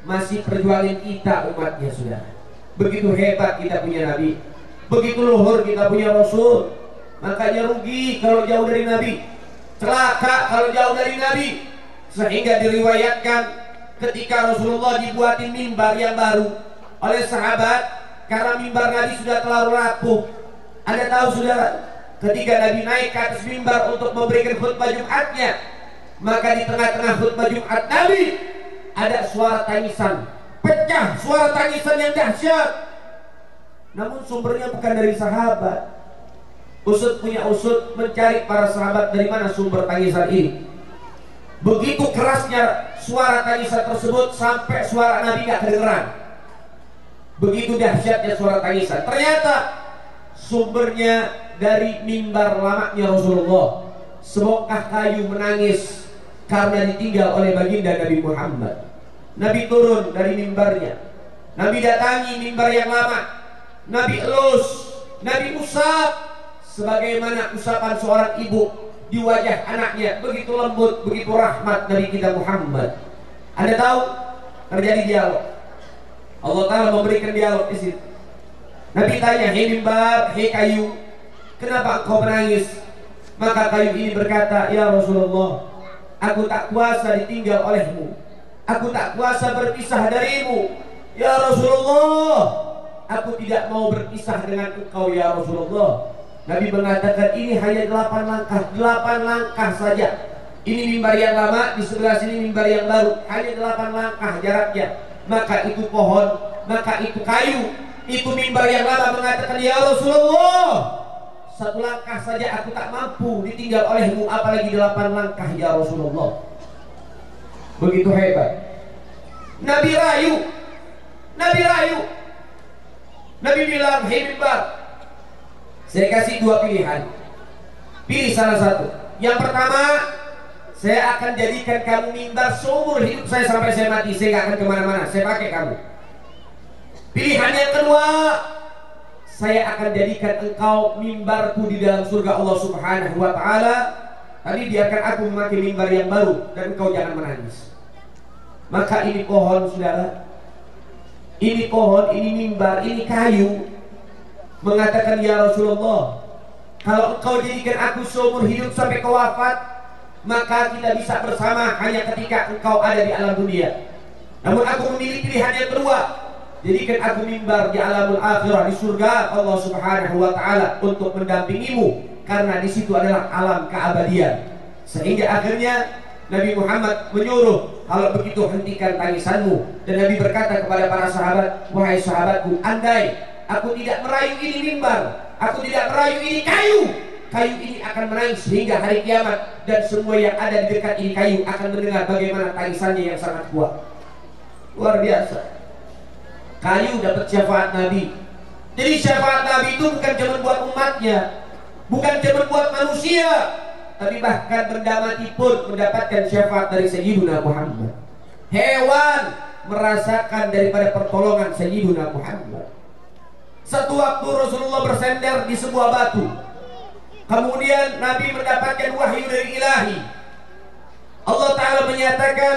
masih perjuangin kita umatnya, sudah. Begitu hebat kita punya Nabi, begitu luhur kita punya Rasul. Makanya rugi kalau jauh dari Nabi, celaka kalau jauh dari Nabi. Sehingga diriwayatkan ketika Rasulullah dibuatin mimbar yang baru oleh sahabat, karena mimbar Nabi sudah terlalu rapuh. Anda tahu saudara, ketika Nabi naik ke atas mimbar untuk memberikan khutbah Jumatnya, maka di tengah-tengah khutbah Jumat Nabi ada suara tangisan, pecah suara tangisan yang dahsyat. Namun sumbernya bukan dari sahabat. Usut punya usut mencari para sahabat dari mana sumber tangisan ini. Begitu kerasnya suara tangisan tersebut sampai suara Nabi gak kedengeran. Begitu dahsyatnya suara tangisan. Ternyata sumbernya dari mimbar lamanya Rasulullah. Sebongkah kayu menangis karena ditinggal oleh baginda Nabi Muhammad. Nabi turun dari mimbarnya, Nabi datangi mimbar yang lama, Nabi elus, Nabi usap, sebagaimana usapan seorang ibu di wajah anaknya. Begitu lembut, begitu rahmat Nabi kita Muhammad. Anda tahu terjadi dialog. Allah Ta'ala memberikan dialog di situ. Nabi tanya, "Hei mimbar, hei kayu, kenapa engkau menangis?" Maka kayu ini berkata, "Ya Rasulullah, aku tak kuasa ditinggal olehmu, aku tak kuasa berpisah darimu. Ya Rasulullah, aku tidak mau berpisah dengan engkau ya Rasulullah." Nabi mengatakan, "Ini hanya 8 langkah, 8 langkah saja. Ini mimbar yang lama, di sebelah sini mimbar yang baru, hanya 8 langkah jaraknya." Maka itu pohon, maka itu kayu, itu mimbar yang lama mengatakan, "Ya Rasulullah, 1 langkah saja aku tak mampu ditinggal olehmu, apalagi 8 langkah ya Rasulullah." Begitu hebat. Nabi rayu. Nabi bilang, hei mimbar, saya kasih dua pilihan. Pilih salah satu. Yang pertama, saya akan jadikan kamu mimbar seumur hidup saya sampai saya mati. Saya gak akan kemana-mana, saya pakai kamu. Pilihan yang kedua, saya akan jadikan engkau mimbarku di dalam surga Allah Subhanahu wa ta'ala. Tapi biarkan aku memakai mimbar yang baru dan engkau jangan menangis. Maka ini pohon, saudara, ini pohon, ini mimbar, ini kayu, mengatakan, ya Rasulullah, kalau engkau jadikan aku seumur hidup sampai kau wafat, maka kita bisa bersama hanya ketika engkau ada di alam dunia. Namun aku memilih pilihan yang kedua, jadikan aku mimbar di alamul akhirah, di surga Allah Subhanahu wa ta'ala, untuk mendampingimu, karena di situ adalah alam keabadian. Sehingga akhirnya Nabi Muhammad menyuruh, kalau begitu hentikan tangisanmu. Dan Nabi berkata kepada para sahabat, wahai sahabatku, andai aku tidak merayu ini mimbar, aku tidak merayu ini kayu, kayu ini akan menangis hingga hari kiamat, dan semua yang ada di dekat ini kayu akan mendengar bagaimana tangisannya yang sangat kuat. Luar biasa. Kayu dapat syafaat Nabi. Jadi syafaat Nabi itu bukan cuma buat umatnya, bukan cuma buat manusia, tapi bahkan benda mati pun mendapatkan syafaat dari Sayyiduna Muhammad. Hewan merasakan daripada pertolongan Sayyiduna Muhammad. Satu waktu Rasulullah bersender di sebuah batu. Kemudian Nabi mendapatkan wahyu dari ilahi. Allah Ta'ala menyatakan,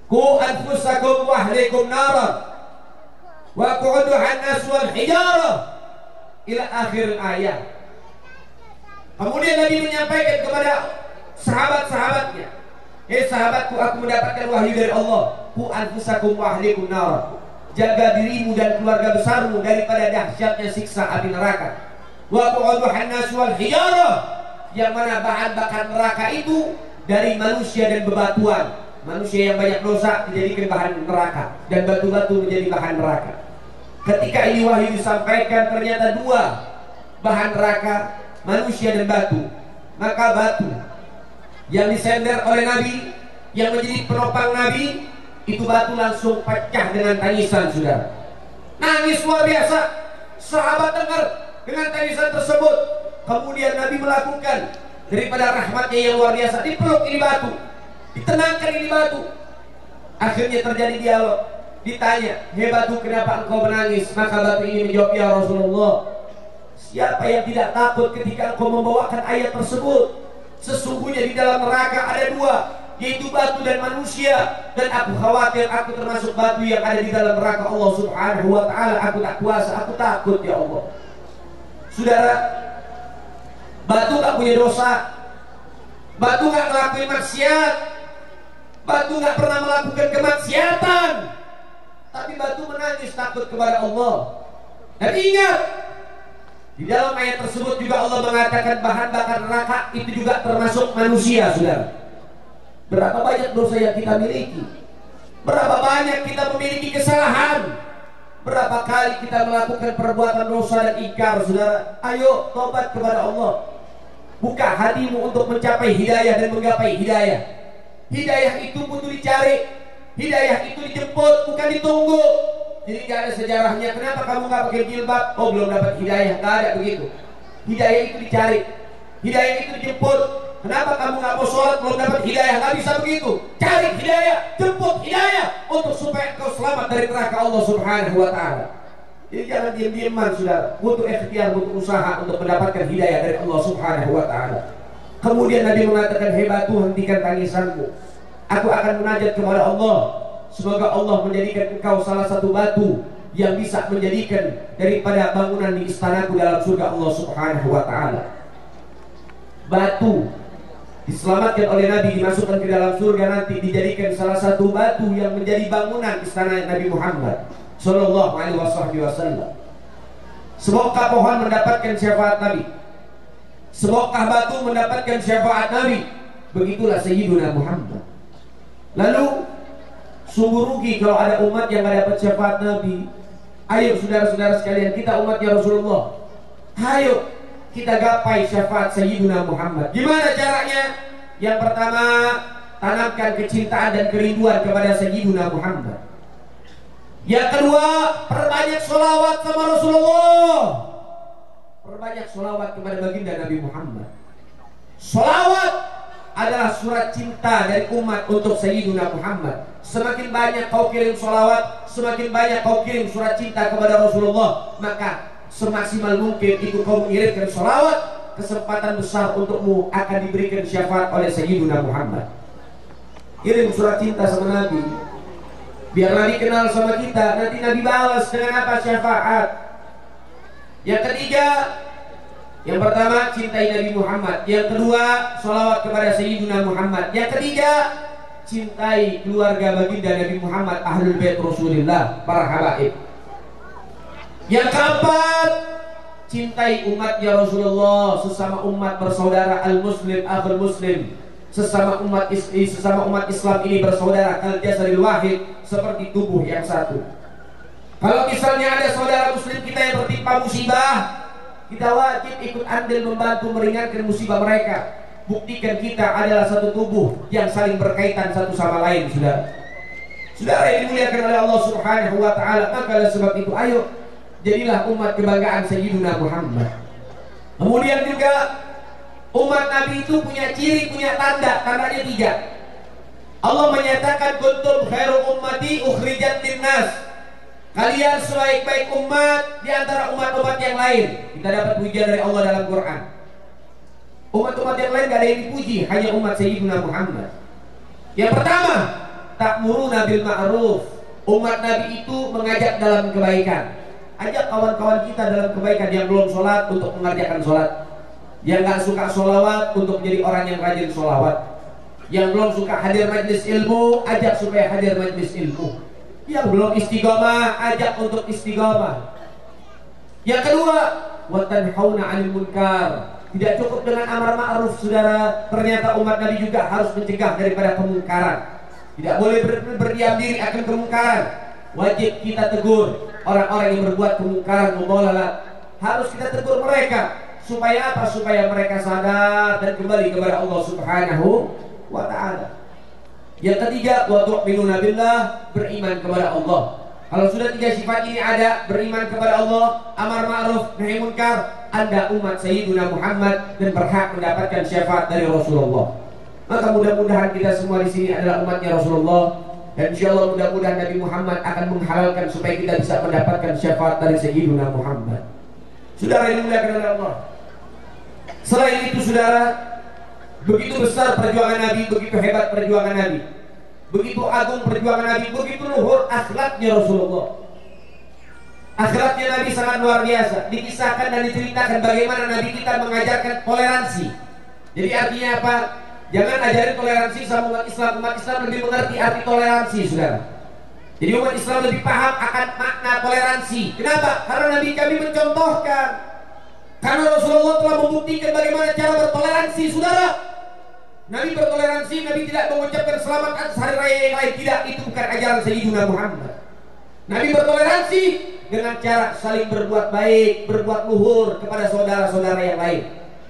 ku anfusakum wahlikum nara wa qu'uduhan nas wal hijarah, ila akhir ayat. Kemudian Nabi menyampaikan kepada sahabat-sahabatnya, hei sahabatku, aku mendapatkan wahyu dari Allah. Ku anfusakum wahlikum nar, jaga dirimu dan keluarga besarmu daripada dahsyatnya siksa api neraka. Wa qu'uduhan nas wal hijarah, yang mana bahan bakar neraka itu dari manusia dan bebatuan. Manusia yang banyak dosa dijadikan bahan neraka, dan batu-batu menjadi bahan neraka. Ketika ini wahyu disampaikan, ternyata dua bahan neraka, manusia dan batu. Maka batu yang disender oleh Nabi, yang menjadi penopang Nabi, itu batu langsung pecah dengan tangisan, saudara. Nangis luar biasa. Sahabat dengar dengan tangisan tersebut. Kemudian Nabi melakukan daripada rahmatnya yang luar biasa, dipeluk ini batu, ditenangkan ini batu. Akhirnya terjadi dialog. Ditanya, hei batu, kenapa engkau menangis? Maka batu ini menjawab, ya Rasulullah, siapa yang tidak takut ketika engkau membawakan ayat tersebut? Sesungguhnya di dalam neraka ada dua, yaitu batu dan manusia. Dan aku khawatir aku termasuk batu yang ada di dalam neraka Allah Subhanahu wa ta'ala. Aku tak kuasa, aku takut, ya Allah. Saudara, batu gak punya dosa, batu gak ngelakuin maksiat, batu gak pernah melakukan kemaksiatan, tapi batu menangis takut kepada Allah. Dan ingat, di dalam ayat tersebut juga Allah mengatakan bahan bakar neraka itu juga termasuk manusia, saudara. Berapa banyak dosa yang kita miliki, berapa banyak kita memiliki kesalahan, berapa kali kita melakukan perbuatan dosa dan ingkar, saudara. Ayo tobat kepada Allah. Buka hatimu untuk mencapai hidayah dan menggapai hidayah. Hidayah itu butuh dicari, hidayah itu dijemput, bukan ditunggu. Jadi gak ada sejarahnya, kenapa kamu gak pakai jilbab? Oh, belum dapat hidayah, gak ada begitu. Hidayah itu dicari, hidayah itu dijemput. Kenapa kamu gak mau sholat, belum dapat hidayah? Gak bisa begitu. Cari hidayah, jemput hidayah, untuk supaya kau selamat dari neraka Allah Subhanahu wa ta'ala. Jadi jangan diam-diaman, saudara. Butuh ikhtiar, butuh usaha untuk mendapatkan hidayah dari Allah Subhanahu wa ta'ala. Kemudian Nabi mengatakan, hei batu, hentikan tangisanmu. Aku akan munajat kepada Allah. Semoga Allah menjadikan engkau salah satu batu yang bisa menjadikan daripada bangunan di istanaku dalam surga Allah Subhanahu wa ta'ala. Batu diselamatkan oleh Nabi, dimasukkan ke dalam surga, nanti dijadikan salah satu batu yang menjadi bangunan istana Nabi Muhammad Sallallahu alaihi wasallam. Semoga pohon mendapatkan syafaat Nabi, semoga batu mendapatkan syafaat Nabi. Begitulah Sayyiduna Muhammad. Lalu sungguh rugi kalau ada umat yang gak dapat syafaat Nabi. Ayo saudara-saudara sekalian, kita umatnya Rasulullah, ayo kita gapai syafaat Sayyiduna Muhammad. Gimana caranya? Yang pertama, tanamkan kecintaan dan kerinduan kepada Sayyidina Muhammad. Yang kedua, perbanyak sholawat sama Rasulullah. Perbanyak sholawat kepada baginda Nabi Muhammad. Sholawat adalah surat cinta dari umat untuk Sayyidina Muhammad. Semakin banyak kau kirim sholawat, semakin banyak kau kirim surat cinta kepada Rasulullah, maka semaksimal mungkin itu kau mengirimkan sholawat, kesempatan besar untukmu akan diberikan syafaat oleh Sayyidina Muhammad. Kirim surat cinta sama Nabi, biar Nabi kenal sama kita. Nanti Nabi balas dengan apa? Syafaat. Yang ketiga, yang pertama cintai Nabi Muhammad. Yang kedua, sholawat kepada Sayyidina Muhammad. Yang ketiga, cintai keluarga baginda Nabi Muhammad, Ahlul Bait Rasulullah, para habaib. Yang keempat, cintai umatnya Rasulullah, sesama umat bersaudara, al-muslim akhul muslim. Sesama umat Islam ini bersaudara, kal jasadil wahid, seperti tubuh yang satu. Kalau misalnya ada saudara muslim kita yang tertimpa musibah, kita wajib ikut andil membantu meringankan musibah mereka. Buktikan kita adalah satu tubuh yang saling berkaitan satu sama lain, saudara. Saudara yang dimuliakan oleh Allah Subhanahu wa taala, maka oleh sebab itu ayo jadilah umat kebanggaan Sayyidina Muhammad. Kemudian juga umat Nabi itu punya ciri, punya tanda. Tandanya 3. Allah menyatakan kuntum khairu ummati ukhrijat linnas. Kalian sebaik-baik umat di antara umat-umat yang lain. Kita dapat pujian dari Allah dalam Quran. Umat-umat yang lain gak ada yang dipuji, hanya umat Sayyidina Muhammad. Yang pertama, ta'muruna bil ma'ruf. Umat Nabi itu mengajak dalam kebaikan. Ajak kawan-kawan kita dalam kebaikan. Yang belum sholat untuk mengerjakan sholat, yang gak suka sholawat untuk menjadi orang yang rajin sholawat, yang belum suka hadir majlis ilmu, ajak supaya hadir majlis ilmu, yang belum istiqomah, ajak untuk istiqomah. Yang kedua, wa tanhauna 'anil munkar. Tidak cukup dengan amar ma'ruf, saudara, ternyata umat Nabi juga harus mencegah daripada kemungkaran. Tidak boleh berdiam diri akan kemungkaran. Wajib kita tegur orang-orang yang berbuat kemungkaran, mudhalalat. Harus kita tegur mereka. Supaya apa? Supaya mereka sadar dan kembali kepada Allah Subhanahu wa ta'ala. Yang ketiga, wa tu'minuna billah, beriman kepada Allah. Kalau sudah 3 sifat ini ada, beriman kepada Allah, amar ma'ruf, nahi munkar, Anda umat Sayyidina Muhammad dan berhak mendapatkan syafaat dari Rasulullah. Maka mudah-mudahan kita semua di sini adalah umatnya Rasulullah, dan insyaallah mudah-mudahan Nabi Muhammad akan menghalalkan supaya kita bisa mendapatkan syafaat dari Sayyidina Muhammad. Saudara yang dimuliakan oleh Allah, selain itu saudara, begitu besar perjuangan Nabi, begitu hebat perjuangan Nabi, begitu agung perjuangan Nabi, begitu luhur akhlaknya Rasulullah. Akhlaknya Nabi sangat luar biasa. Dikisahkan dan diceritakan bagaimana Nabi kita mengajarkan toleransi. Jadi artinya apa? Jangan ajarin toleransi sama umat Islam. Umat Islam lebih mengerti arti toleransi, saudara. Jadi umat Islam lebih paham akan makna toleransi. Kenapa? Karena Nabi kami mencontohkan. Karena Rasulullah telah membuktikan bagaimana cara bertoleransi, saudara. Nabi bertoleransi, Nabi tidak mengucapkan selamat atas hari raya yang lain. Tidak, itu bukan ajaran Sayyidina Muhammad. Nabi bertoleransi dengan cara saling berbuat baik, berbuat luhur kepada saudara-saudara yang lain.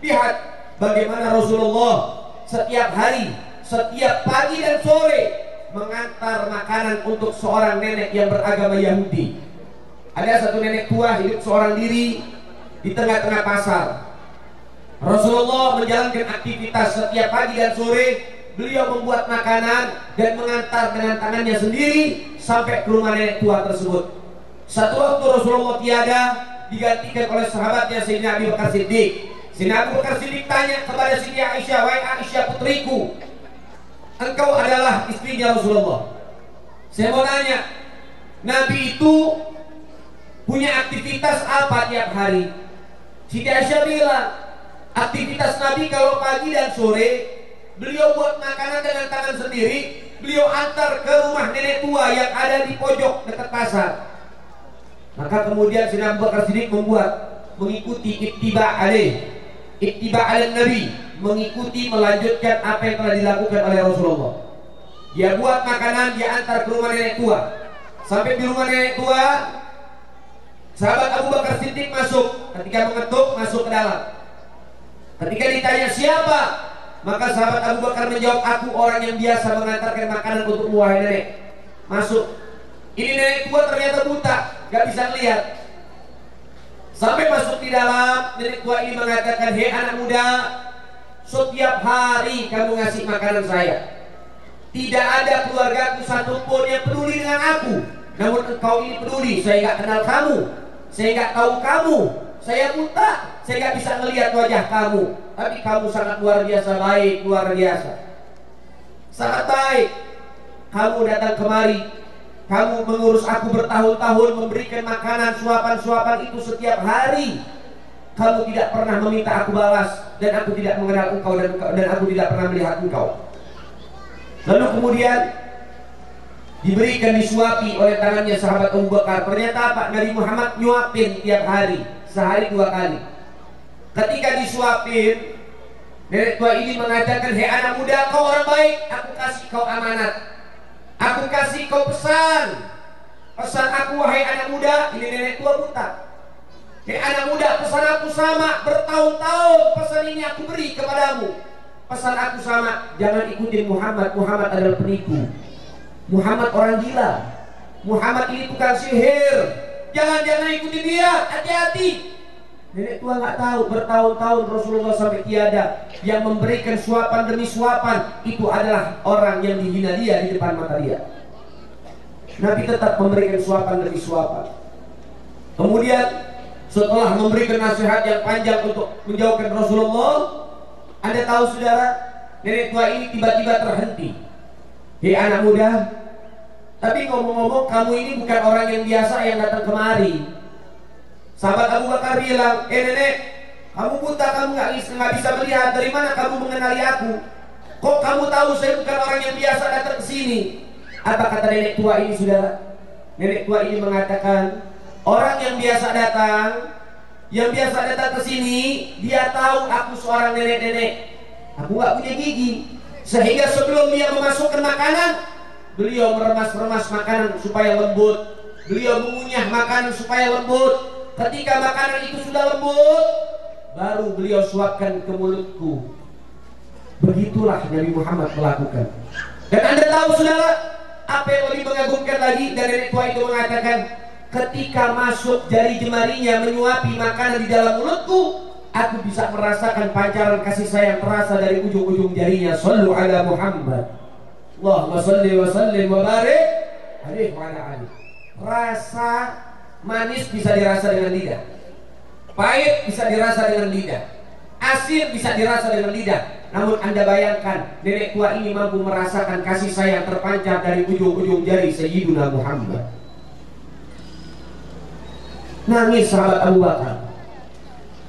Lihat bagaimana Rasulullah setiap hari, setiap pagi dan sore mengantar makanan untuk seorang nenek yang beragama Yahudi. Ada satu nenek tua hidup seorang diri di tengah-tengah pasar. Rasulullah menjalankan aktivitas setiap pagi dan sore. Beliau membuat makanan dan mengantar dengan tangannya sendiri sampai ke rumah nenek tua tersebut. Satu waktu Rasulullah tiada, digantikan oleh sahabatnya Sayyidina Abu Bakar Siddiq. Sayyidina Abu Bakar Siddiq tanya kepada Siti Aisyah, "Wahai Aisyah putriku, engkau adalah istrinya Rasulullah. Saya mau nanya, Nabi itu punya aktivitas apa tiap hari?" Siti Aisyah bilang, aktivitas Nabi kalau pagi dan sore, beliau buat makanan dengan tangan sendiri, beliau antar ke rumah nenek tua yang ada di pojok dekat pasar. Maka kemudian Sayyidina Abu Bakar Siddiq mengikuti ittiba alaih Nabi, mengikuti melanjutkan apa yang telah dilakukan oleh Rasulullah. Dia buat makanan, dia antar ke rumah nenek tua. Sampai di rumah nenek tua, sahabat Abu Bakar Siddiq masuk. Ketika mengetuk, masuk ke dalam. Ketika ditanya siapa, Maka sahabat Abu Bakar menjawab, aku orang yang biasa mengantarkan makanan untukmu wahai nenek. Masuk. Ini nenek tua ternyata buta, gak bisa lihat. Sampai masuk di dalam, nenek tua ini mengatakan, hei anak muda, setiap hari kamu ngasih makanan saya. Tidak ada keluargaku satupun yang peduli dengan aku. Namun engkau ini peduli. Saya gak kenal kamu, saya gak tahu kamu, saya buta, saya gak bisa melihat wajah kamu. Tapi kamu sangat luar biasa baik, luar biasa, sangat baik. Kamu datang kemari, kamu mengurus aku bertahun-tahun, memberikan makanan, suapan-suapan itu setiap hari. Kamu tidak pernah meminta aku balas, dan aku tidak mengenal engkau, dan aku tidak pernah melihat engkau. Lalu kemudian diberikan, disuapi oleh tangannya sahabat Abu Bakar. Ternyata Pak Nabi Muhammad nyuapin tiap hari, sehari 2 kali. Ketika disuapin, nenek tua ini mengatakan, hei anak muda, kau orang baik, aku kasih kau amanat, aku kasih kau pesan. Pesan aku wahai anak muda. Ini nenek tua buta. Hei anak muda, pesan aku sama, bertahun-tahun pesan ini aku beri kepadamu. Pesan aku sama, jangan ikutin Muhammad. Muhammad adalah penipu, Muhammad orang gila, Muhammad ini tukang sihir. Jangan ikuti dia, hati-hati. Nenek tua nggak tahu, bertahun-tahun Rasulullah sampai tiada yang memberikan suapan demi suapan. Itu adalah orang yang dihina dia di depan mata dia. Nabi tetap memberikan suapan demi suapan. Kemudian setelah memberikan nasihat yang panjang untuk menjauhkan Rasulullah, Anda tahu saudara, nenek tua ini tiba-tiba terhenti. Hei anak muda, tapi ngomong-ngomong, kamu ini bukan orang yang biasa yang datang kemari. Sahabat Abu Bakar bilang, nenek, kamu buta, kamu nggak bisa melihat. Dari mana kamu mengenali aku? Kok kamu tahu saya bukan orang yang biasa datang ke sini? Apa kata nenek tua ini, saudara? Nenek tua ini mengatakan, orang yang biasa datang ke sini, dia tahu aku seorang nenek-nenek. Aku nggak punya gigi, sehingga sebelum dia memasukkan makanan, beliau meremas-remas makanan supaya lembut. Beliau mengunyah makanan supaya lembut. Ketika makanan itu sudah lembut, baru beliau suapkan ke mulutku. Begitulah Nabi Muhammad melakukan. Dan Anda tahu saudara, apa yang lebih mengagumkan lagi? Dan nenek tua itu mengatakan, ketika masuk jari jemarinya menyuapi makanan di dalam mulutku, aku bisa merasakan pancaran kasih sayang terasa dari ujung-ujung jarinya. Sallu ala Muhammad, Allahumma salli wa sallim wa barik alaihi wa ala alihi. Rasa manis bisa dirasa dengan lidah, pahit bisa dirasa dengan lidah, asin bisa dirasa dengan lidah. Namun Anda bayangkan, nenek tua ini mampu merasakan kasih sayang terpancar dari ujung-ujung jari Sayyiduna Muhammad. Nangis sahabat Abu Bakar.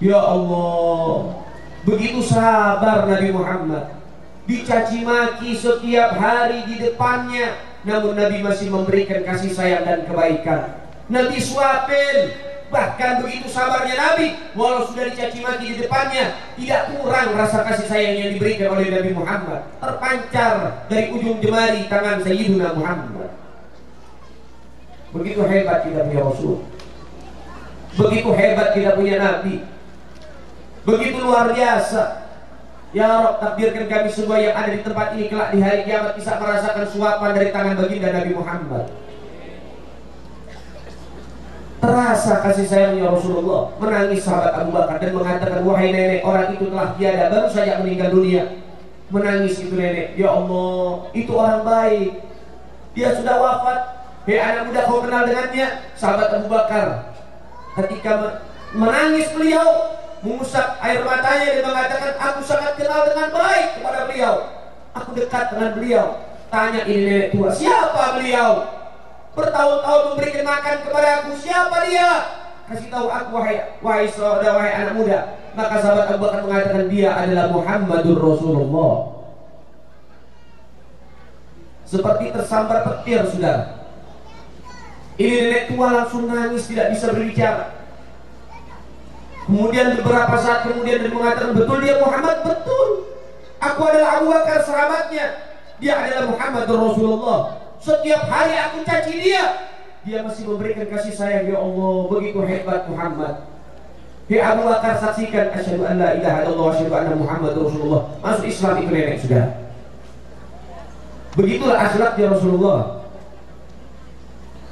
Ya Allah, begitu sabar Nabi Muhammad, dicaci maki setiap hari di depannya, namun Nabi masih memberikan kasih sayang dan kebaikan. Nabi suapin, bahkan begitu sabarnya Nabi, walau sudah dicaci maki di depannya, tidak kurang rasa kasih sayang yang diberikan oleh Nabi Muhammad, terpancar dari ujung jemari tangan Sayyiduna Muhammad. Begitu hebat kita punya Rasul, begitu hebat kita punya Nabi, begitu luar biasa. Ya Rabb, takdirkan kami semua yang ada di tempat ini kelak di hari kiamat bisa merasakan suapan dari tangan baginda Nabi Muhammad. Terasa kasih sayangnya Rasulullah. Menangis sahabat Abu Bakar dan mengatakan, wahai nenek, orang itu telah tiada, baru saja meninggal dunia. Menangis itu nenek, ya Allah, itu orang baik, dia sudah wafat. Hei anak muda, kau kenal dengannya? Sahabat Abu Bakar ketika menangis, beliau mengusap air matanya dan mengatakan, aku sangat kenal dengan baik kepada beliau, aku dekat dengan beliau. Tanya ini nenek tua, siapa beliau? Bertahun-tahun memberikan makan kepada aku, siapa dia? Kasih tahu aku wahai saudara, wahai anak muda. Maka sahabat Abu Bakar mengatakan, dia adalah Muhammadur Rasulullah. Seperti tersambar petir, saudara. Ini nenek tua langsung nangis, tidak bisa berbicara. Kemudian beberapa saat kemudian dia mengatakan, betul dia Muhammad? Betul, aku adalah Abu Bakar sahabatnya. Dia adalah Muhammadur Rasulullah. Setiap hari aku caci dia, dia masih memberikan kasih sayang. Ya Allah, begitu hebat Muhammad. Hei Abu Bakar, saksikan asyhadu an la ilaha illallah wa asyhadu anna Muhammadar Rasulullah. Masuk Islam itu nenek sudah. Begitulah akhlaknya Rasulullah.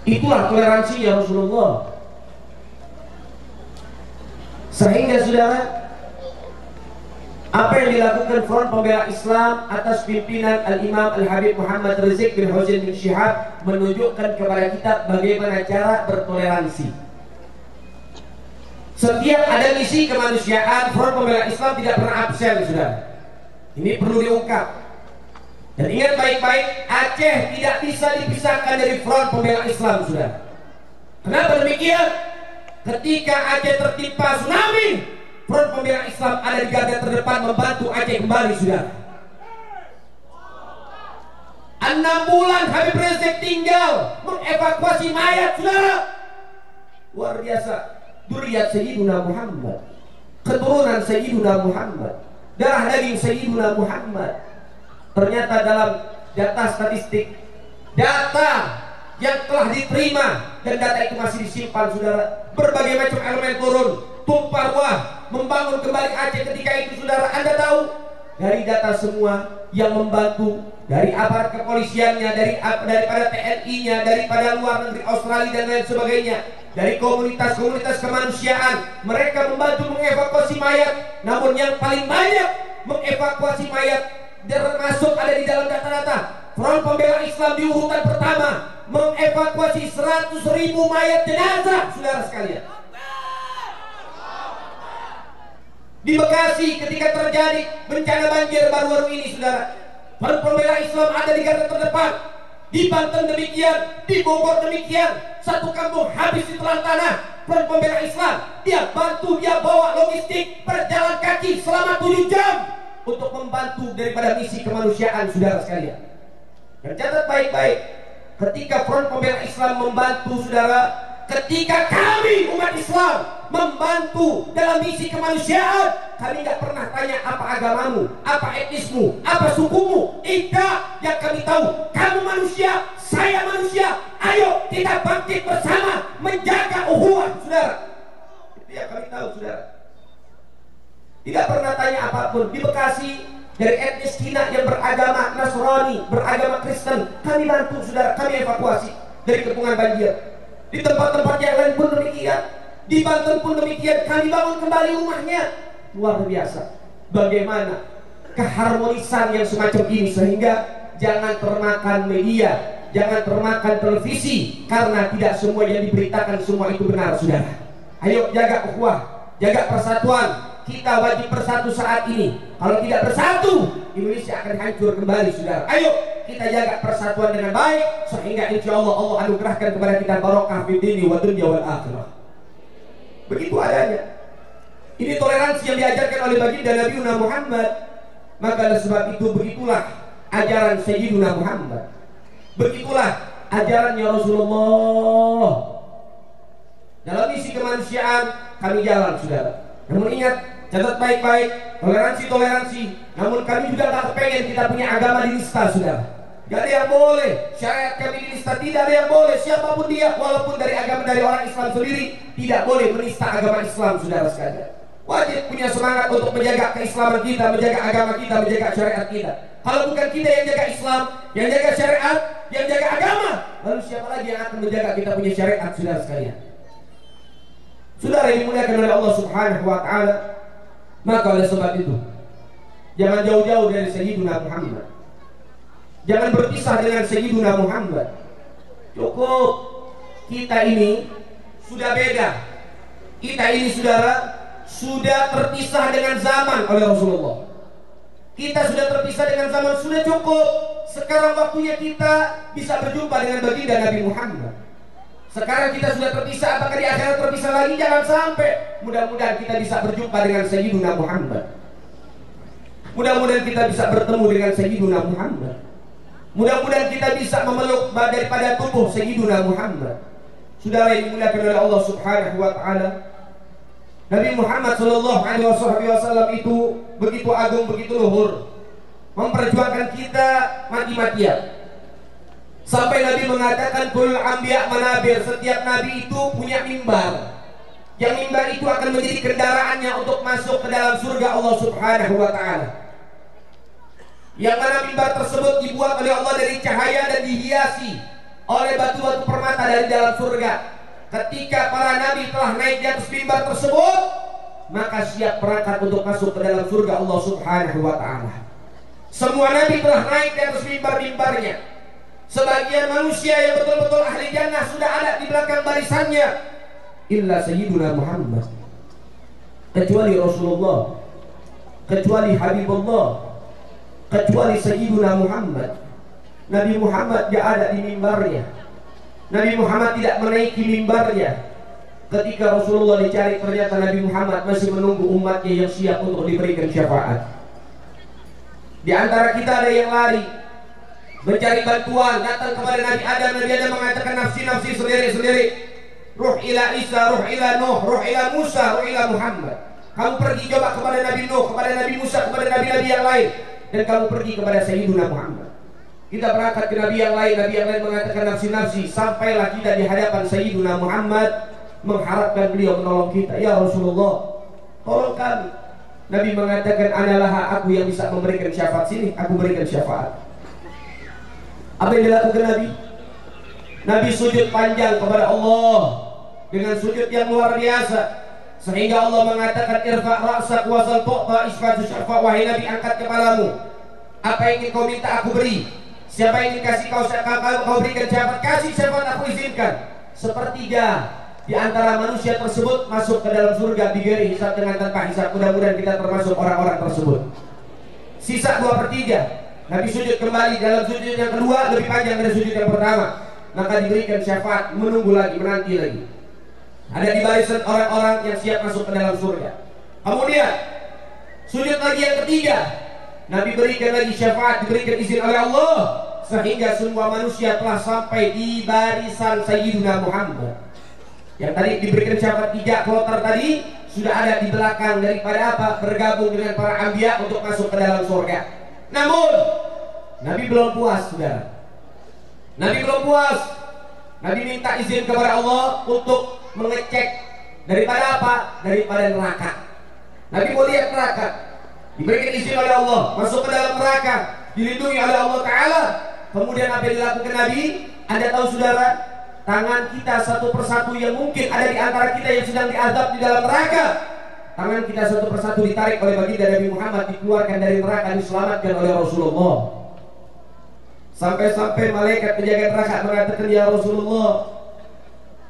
Itulah toleransinya Rasulullah. Sehingga saudara, apa yang dilakukan Front Pembela Islam atas pimpinan Al-Imam Al-Habib Muhammad Rizik bin Husain bin Syihab menunjukkan kepada kita bagaimana cara bertoleransi. Setiap ada misi kemanusiaan, Front Pembela Islam tidak pernah absen, saudara. Ini perlu diungkap. Dan ingat baik-baik, Aceh tidak bisa dipisahkan dari Front Pembela Islam, saudara. Kenapa demikian? Ketika Aceh tertimpa tsunami, Front Pembela Islam ada di garda terdepan membantu Aceh kembali, saudara. 6 bulan Habib Rizik tinggal mengevakuasi mayat, saudara. Luar biasa. Dzurriyyat Sayyiduna Muhammad, keturunan Sayyiduna Muhammad, darah daging Sayyiduna Muhammad. Ternyata dalam data statistik, data yang telah diterima, dan data itu masih disimpan, saudara, berbagai macam elemen turun, tumpah ruah, membangun kembali Aceh ketika itu, saudara. Anda tahu dari data semua yang membantu, dari aparat kepolisiannya, daripada TNI-nya, daripada luar negeri Australia dan lain sebagainya, dari komunitas-komunitas kemanusiaan, mereka membantu mengevakuasi mayat. Namun yang paling banyak mengevakuasi mayat, termasuk ada di dalam data-data, Front Pembela Islam di urutan pertama mengevakuasi 100.000 mayat jenazah, saudara sekalian. Di Bekasi ketika terjadi bencana banjir baru-baru ini, saudara, Front Pembela Islam ada di garda terdepan. Di Banten demikian, di Bogor demikian, satu kampung habis ditelan tanah, Front Pembela Islam dia bantu, dia bawa logistik, berjalan kaki selama 7 jam untuk membantu daripada misi kemanusiaan, saudara sekalian. Dan catat baik-baik, ketika Front Pembela Islam membantu, saudara, ketika kami umat Islam membantu dalam misi kemanusiaan, kami tidak pernah tanya apa agamamu, apa etnismu, apa sukumu. Tidak, yang kami tahu, kamu manusia, saya manusia. Ayo kita bangkit bersama menjaga ukhuwah, saudara. Itu yang kami tahu, saudara. Tidak pernah tanya apapun. Di Bekasi, dari etnis Cina yang beragama Nasrani, beragama Kristen, kami bantu, saudara, kami evakuasi dari kepungan banjir. Di tempat-tempat yang lain pun demikian. Di Banten pun demikian, kami bangun kembali rumahnya. Luar biasa bagaimana keharmonisan yang semacam ini, sehingga jangan termakan media, jangan termakan televisi, karena tidak semua yang diberitakan semua itu benar, saudara. Ayo jaga ukhuwah, jaga persatuan. Kita wajib bersatu saat ini. Kalau tidak bersatu, Indonesia akan hancur kembali, saudara. Ayo kita jaga persatuan dengan baik, sehingga insya Allah Allah anugerahkan kepada kita barokah fid dini wa dunya wal akhirah. Begitu adanya. Ini toleransi yang diajarkan oleh baginda Nabi Muhammad. Maka oleh sebab itu, begitulah ajaran Sayyidina Muhammad, begitulah ajarannya Rasulullah. Dalam misi kemanusiaan kami jalan, saudara. Namun ingat, catat baik-baik, toleransi. Namun kami juga tak pengen kita punya agama di nista, saudara. Gak ada yang boleh syariat kami di nista, tidak ada yang boleh. Siapapun dia, walaupun dari agama dari orang Islam sendiri, tidak boleh menista agama Islam, saudara sekalian. Wajib punya semangat untuk menjaga keislaman kita, menjaga agama kita, menjaga syariat kita. Kalau bukan kita yang jaga Islam, yang jaga syariat, yang jaga agama, lalu siapa lagi yang akan menjaga kita punya syariat, saudara sekalian? Saudara yang dimuliakan oleh Allah Subhanahu wa Ta'ala, maka oleh sebab itu, jangan jauh-jauh dari Sayyidina Muhammad. Jangan berpisah dengan Sayyidina Muhammad. Cukup. Kita ini sudah beda. Kita ini, saudara, sudah terpisah dengan zaman oleh Rasulullah. Kita sudah terpisah dengan zaman, sudah cukup. Sekarang waktunya kita bisa berjumpa dengan baginda Nabi Muhammad. Sekarang kita sudah terpisah, apakah di akhirat terpisah lagi? Jangan sampai. Mudah-mudahan kita bisa berjumpa dengan Sayyidina Muhammad. Mudah-mudahan kita bisa bertemu dengan Sayyidina Muhammad. Mudah-mudahan kita bisa memeluk daripada tubuh Sayyidina Muhammad. Saudara yang dimuliakan oleh Allah Subhanahu wa Ta'ala, Nabi Muhammad sallallahu alaihi wasallam itu begitu agung, begitu luhur, memperjuangkan kita mati-matian. Sampai Nabi mengatakan kul anbiya manabir, setiap nabi itu punya mimbar. yang mimbar itu akan menjadi kendaraannya untuk masuk ke dalam surga Allah Subhanahu wa ta'ala. Yang mana mimbar tersebut dibuat oleh Allah dari cahaya dan dihiasi oleh batu-batu permata dari dalam surga. Ketika para nabi telah naik di atas mimbar tersebut, maka siap berangkat untuk masuk ke dalam surga Allah Subhanahu wa ta'ala. Semua nabi telah naik di atas mimbar-mimbarnya. Sebagian manusia yang betul-betul ahli jannah sudah ada di belakang barisannya, illa Sayyiduna Muhammad, kecuali Rasulullah, kecuali Habibullah, kecuali Sayyiduna Muhammad. Nabi Muhammad tidak ada di mimbarnya. Nabi Muhammad tidak menaiki mimbarnya. Ketika Rasulullah dicari, ternyata Nabi Muhammad masih menunggu umatnya yang siap untuk diberikan syafaat. Di antara kita ada yang lari mencari bantuan, datang kepada Nabi Adam. Nabi Adam mengatakan nafsi-nafsi sendiri-sendiri. Ruh ila Isa, ruh ila Nuh, ruh ila Musa, ruh ila Muhammad. Kamu pergi coba kepada Nabi Nuh, kepada Nabi Musa, kepada Nabi-Nabi yang lain, dan kamu pergi kepada Sayyiduna Muhammad. Kita berangkat ke Nabi yang lain mengatakan nafsi-nafsi. Sampailah kita di hadapan Sayyiduna Muhammad, mengharapkan beliau menolong kita. Ya Rasulullah, tolong kami. Nabi mengatakan, analah aku yang bisa memberikan syafaat. Sini aku berikan syafaat. Apa yang dilakukan Nabi? Nabi sujud panjang kepada Allah dengan sujud yang luar biasa, sehingga Allah mengatakan, irfa' ra'sak wasal tu'ta isfatu syafa'. Wahai Nabi, angkat kepalamu. Apa yang ingin kau minta aku beri. Siapa yang ingin kasih kau berikan syafaat, kasih syafaat aku izinkan. Sepertiga di antara manusia tersebut masuk ke dalam surga bighairi hisab, dengan tanpa hisab. Mudah-mudahan kita termasuk orang-orang tersebut. Sisa 2/3. Nabi sujud kembali. Dalam sujud yang kedua lebih panjang dari sujud yang pertama. Maka diberikan syafaat. Menunggu lagi, menanti lagi. Ada di barisan orang-orang yang siap masuk ke dalam surga. Kemudian sujud lagi yang ketiga. Nabi berikan lagi syafaat, diberikan izin oleh Allah, sehingga semua manusia telah sampai di barisan Sayyiduna Muhammad. Yang tadi diberikan syafaat 3 kloter tadi sudah ada di belakang daripada apa? Bergabung dengan para anbiya untuk masuk ke dalam surga. Namun Nabi belum puas, saudara. Nabi belum puas. Nabi minta izin kepada Allah untuk mengecek daripada apa? Daripada neraka. Nabi mau lihat neraka. Diberikan izin oleh Allah masuk ke dalam neraka, dilindungi oleh Allah Ta'ala. Kemudian apa yang dilakukan Nabi? Anda tahu saudara, tangan kita satu persatu yang mungkin ada di antara kita yang sedang diazab di dalam neraka, tangan kita satu persatu ditarik oleh baginda Nabi Muhammad, dikeluarkan dari neraka, diselamatkan oleh Rasulullah. Sampai-sampai malaikat penjaga neraka mengatakan, ya Rasulullah,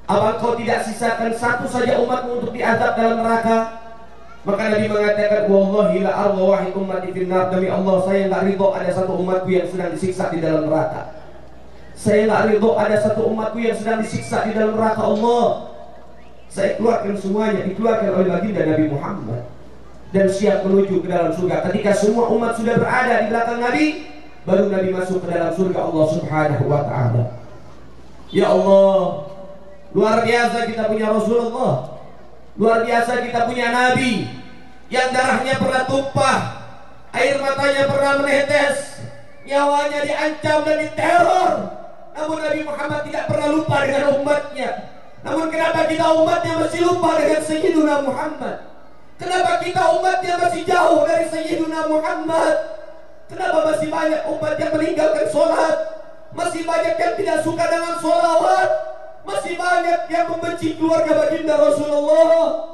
apa engkau tidak sisakan satu saja umatmu untuk diazab dalam neraka? Maka Nabi mengatakan, wallahi la arda wahid ummati finnar. Demi Allah, saya enggak ridho ada satu umatku yang sedang disiksa di dalam neraka. Saya enggak ridho ada satu umatku yang sedang disiksa di dalam neraka Allah. Saya keluarkan semuanya, dikeluarkan oleh baginda Nabi Muhammad, dan siap menuju ke dalam surga. Ketika semua umat sudah berada di belakang Nabi, baru Nabi masuk ke dalam surga Allah Subhanahu wa ta'ala. Ya Allah, luar biasa kita punya Rasulullah. Luar biasa kita punya Nabi yang darahnya pernah tumpah, air matanya pernah menetes, nyawanya diancam dan diteror. Namun Nabi Muhammad tidak pernah lupa dengan umatnya. Namun kenapa kita umatnya masih lupa dengan Sayyiduna Muhammad? Kenapa kita umatnya masih jauh dari Sayyiduna Muhammad? Kenapa masih banyak umat yang meninggalkan sholat? Masih banyak yang tidak suka dengan sholawat? Masih banyak yang membenci keluarga baginda Rasulullah.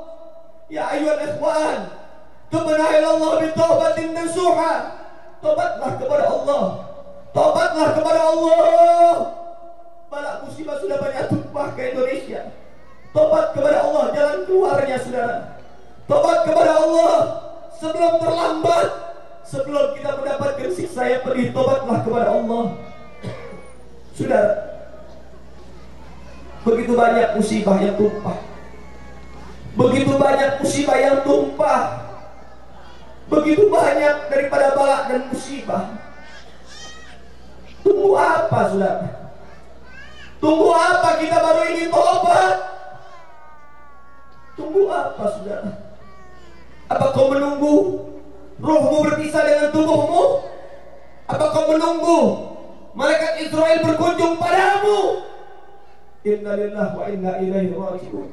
Ya ayyuhal ikhwan, tubna ila Allah bi taubatin nasuha. Tobatlah kepada Allah. Tobatlah kepada Allah. Bala musibah sudah banyak tumpah ke Indonesia. Tobat kepada Allah, jalan keluarnya saudara. Tobat kepada Allah sebelum terlambat, sebelum kita mendapatkan siksa yang pedih. Tobatlah kepada Allah. Saudara, begitu banyak musibah yang tumpah, begitu banyak musibah yang tumpah, begitu banyak daripada balak dan musibah. Tunggu apa saudara? Tunggu apa kita baru ingin tobat? Tunggu apa saudara? Apa kau menunggu ruhmu berpisah dengan tubuhmu? Apa kau menunggu malaikat Israel berkunjung padamu? Inna lillahi wa inna ilaihi raji'un.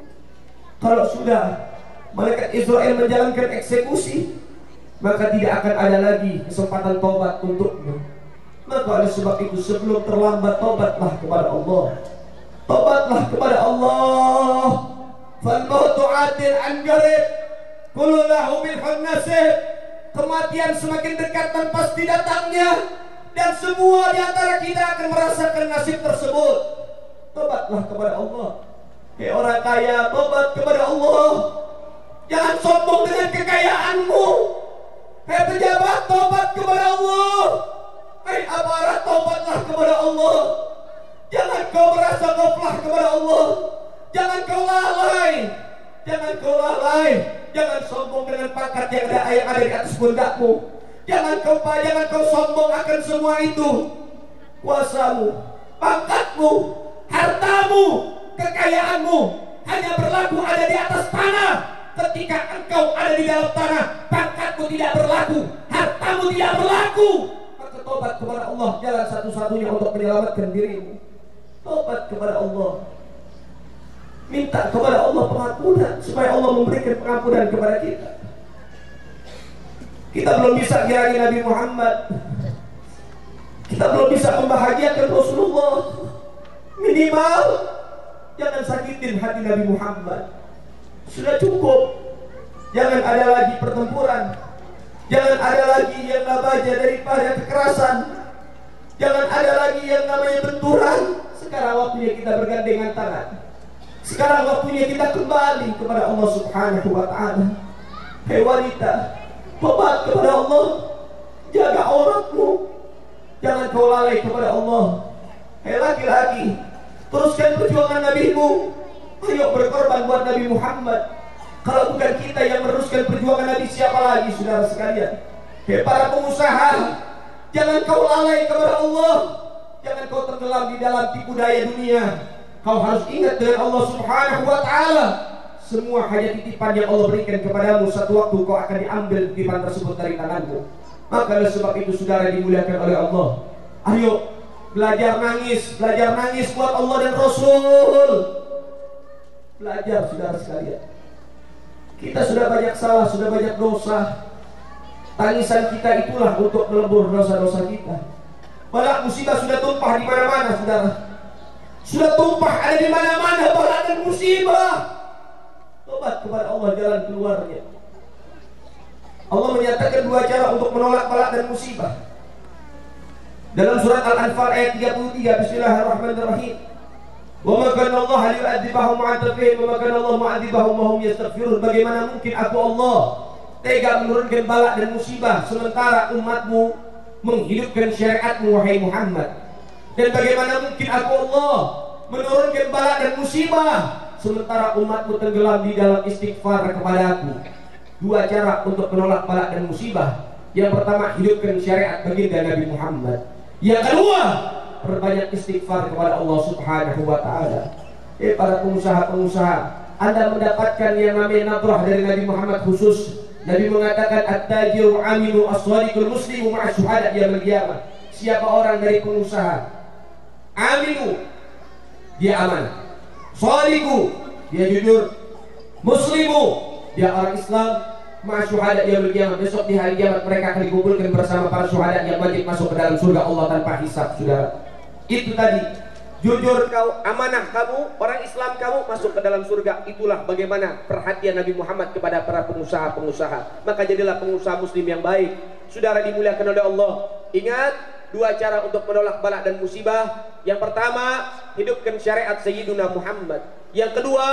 Kalau sudah malaikat Israel menjalankan eksekusi, maka tidak akan ada lagi kesempatan tobat untukmu. Maka oleh sebab itu, sebelum terlambat, tobatlah kepada Allah. Tobatlah kepada Allah. Fal mautu atin an qarib, qul lahu bil nasib. Kematian semakin dekat dan pasti datangnya, dan semua di antara kita akan merasakan nasib tersebut. Tobatlah kepada Allah. Hei orang kaya, tobat kepada Allah. Jangan sombong dengan kekayaanmu. Hei pejabat, tobat kepada Allah. Hei aparat, tobatlah kepada Allah. Jangan kau merasa ghaflah kepada Allah. Jangan kau lalai. Jangan kau lalai. Jangan sombong dengan pangkat yang ada di atas pundakmu. Jangan kau sombong akan semua itu. Kuasamu, pangkatmu, hartamu, kekayaanmu hanya berlaku ada di atas tanah. Ketika engkau ada di dalam tanah, pangkatmu tidak berlaku, hartamu tidak berlaku. Maka tobat kepada Allah, jalan satu-satunya untuk menyelamatkan dirimu. Tobat kepada Allah. Minta kepada Allah pengampunan, supaya Allah memberikan pengampunan kepada kita. Kita belum bisa kira Nabi Muhammad. Kita belum bisa membahagiakan Rasulullah. Minimal jangan sakitin hati Nabi Muhammad. Sudah cukup. Jangan ada lagi pertempuran. Jangan ada lagi yang namanya daripada kekerasan. Jangan ada lagi yang namanya benturan. Sekarang waktunya kita bergandengan tangan. Sekarang waktunya kita kembali kepada Allah Subhanahu wa ta'ala. Hei wanita, tobat kepada Allah. Jaga auratmu. Jangan kau lalai kepada Allah. Hei laki-laki, teruskan perjuangan nabimu. Ayo berkorban buat Nabi Muhammad. Kalau bukan kita yang meneruskan perjuangan Nabi, siapa lagi, saudara sekalian? Hei para pengusaha, jangan kau lalai kepada Allah. Jangan kau tenggelam di dalam tipu daya dunia. Kau harus ingat dengan Allah Subhanahu wa ta'ala. Semua hanya titipan yang Allah berikan kepadamu. Satu waktu kau akan diambil titipan tersebut dari tanganmu. Maka oleh sebab itu, saudara dimuliakan oleh Allah, ayo belajar nangis buat Allah dan Rasul. Belajar, saudara sekalian. Kita sudah banyak salah, sudah banyak dosa. Tangisan kita itulah untuk melebur dosa-dosa kita. Bala musibah sudah tumpah di mana-mana, saudara. Sudah tumpah ada di mana-mana bala dan musibah. Tobat kepada Allah, jalan keluarnya. Allah menyatakan dua cara untuk menolak bala dan musibah. Dalam surat Al-Anfal ayat 33, Bismillahirrahmanirrahim. Wa ma kana Allah liyu'adzibahum wa anta fihim wa ma kana Allah mu'adzibahum wa hum yastaghfirun. Bagaimana mungkin aku Allah tega menurunkan bala dan musibah sementara umatmu menghidupkan syariatmu, wahai Muhammad. Dan bagaimana mungkin aku Allah menurunkan bala dan musibah sementara umatmu tenggelam di dalam istighfar kepadaku. Dua cara untuk menolak bala dan musibah. Yang pertama, hidupkan syariat baginda Nabi Muhammad. Yang kedua, perbanyak istighfar kepada Allah Subhanahu wa ta'ala. Para pengusaha-pengusaha, Anda mendapatkan yang namanya nadrah dari Nabi Muhammad khusus. Nabi mengatakan at-tajiru aminu as-sadiqul muslimu ma'a syuhada yaumil qiyamah. Siapa orang dari pengusaha aminu, dia aman. Sadiqu, dia jujur. Muslimu, dia orang Islam. Ma'a syuhada yaumil qiyamah. Besok di hari kiamat mereka akan dikumpulkan bersama para syuhada yang wajib masuk ke dalam surga Allah tanpa hisab, saudara. Itu tadi, jujur kau, amanah kamu, orang Islam kamu masuk ke dalam surga. Itulah bagaimana perhatian Nabi Muhammad kepada para pengusaha-pengusaha. Maka jadilah pengusaha muslim yang baik. Saudara dimuliakan oleh Allah, ingat dua cara untuk menolak bala dan musibah. Yang pertama, hidupkan syariat Sayyiduna Muhammad. Yang kedua,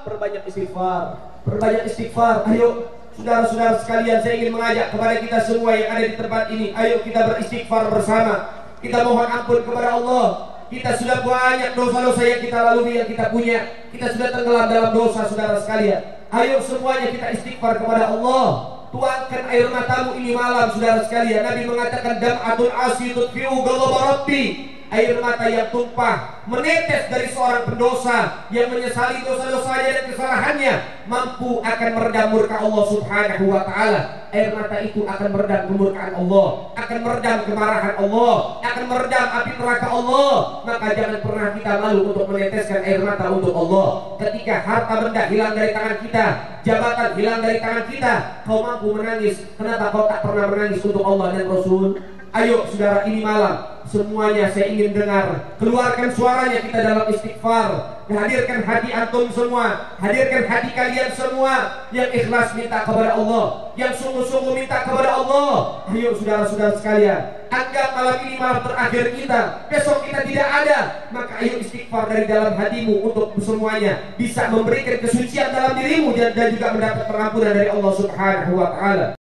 perbanyak istighfar. Perbanyak istighfar. Ayo saudara-saudara sekalian, saya ingin mengajak kepada kita semua yang ada di tempat ini, ayo kita beristighfar bersama. Kita mohon ampun kepada Allah. Kita sudah banyak dosa-dosa yang kita lalui, yang kita punya. Kita sudah tenggelam dalam dosa, saudara sekalian. Ayo semuanya kita istighfar kepada Allah. Tuangkan air matamu ini malam, saudara sekalian. Nabi mengatakan dam'atul asi tudfi'u ghadab rabbi. air mata yang tumpah menetes dari seorang pendosa yang menyesali dosa-dosanya dan kesalahannya mampu akan meredam murka Allah Subhanahu wa taala. Air mata itu akan meredam kemurkaan Allah, akan meredam kemarahan Allah, akan meredam api neraka Allah. Maka jangan pernah kita malu untuk meneteskan air mata untuk Allah. Ketika harta benda hilang dari tangan kita, jabatan hilang dari tangan kita, kau mampu menangis. Kenapa kau tak pernah menangis untuk Allah dan Rasul? Ayo saudara, ini malam semuanya saya ingin dengar, keluarkan suaranya kita dalam istighfar. Hadirkan hati antum semua, hadirkan hati kalian semua yang ikhlas minta kepada Allah, yang sungguh-sungguh minta kepada Allah. Ayo saudara-saudara sekalian, anggap malam ini malam terakhir kita, besok kita tidak ada. Maka ayo istighfar dari dalam hatimu untuk semuanya bisa memberikan kesucian dalam dirimu dan juga mendapat pengampunan dari Allah Subhanahu wa taala.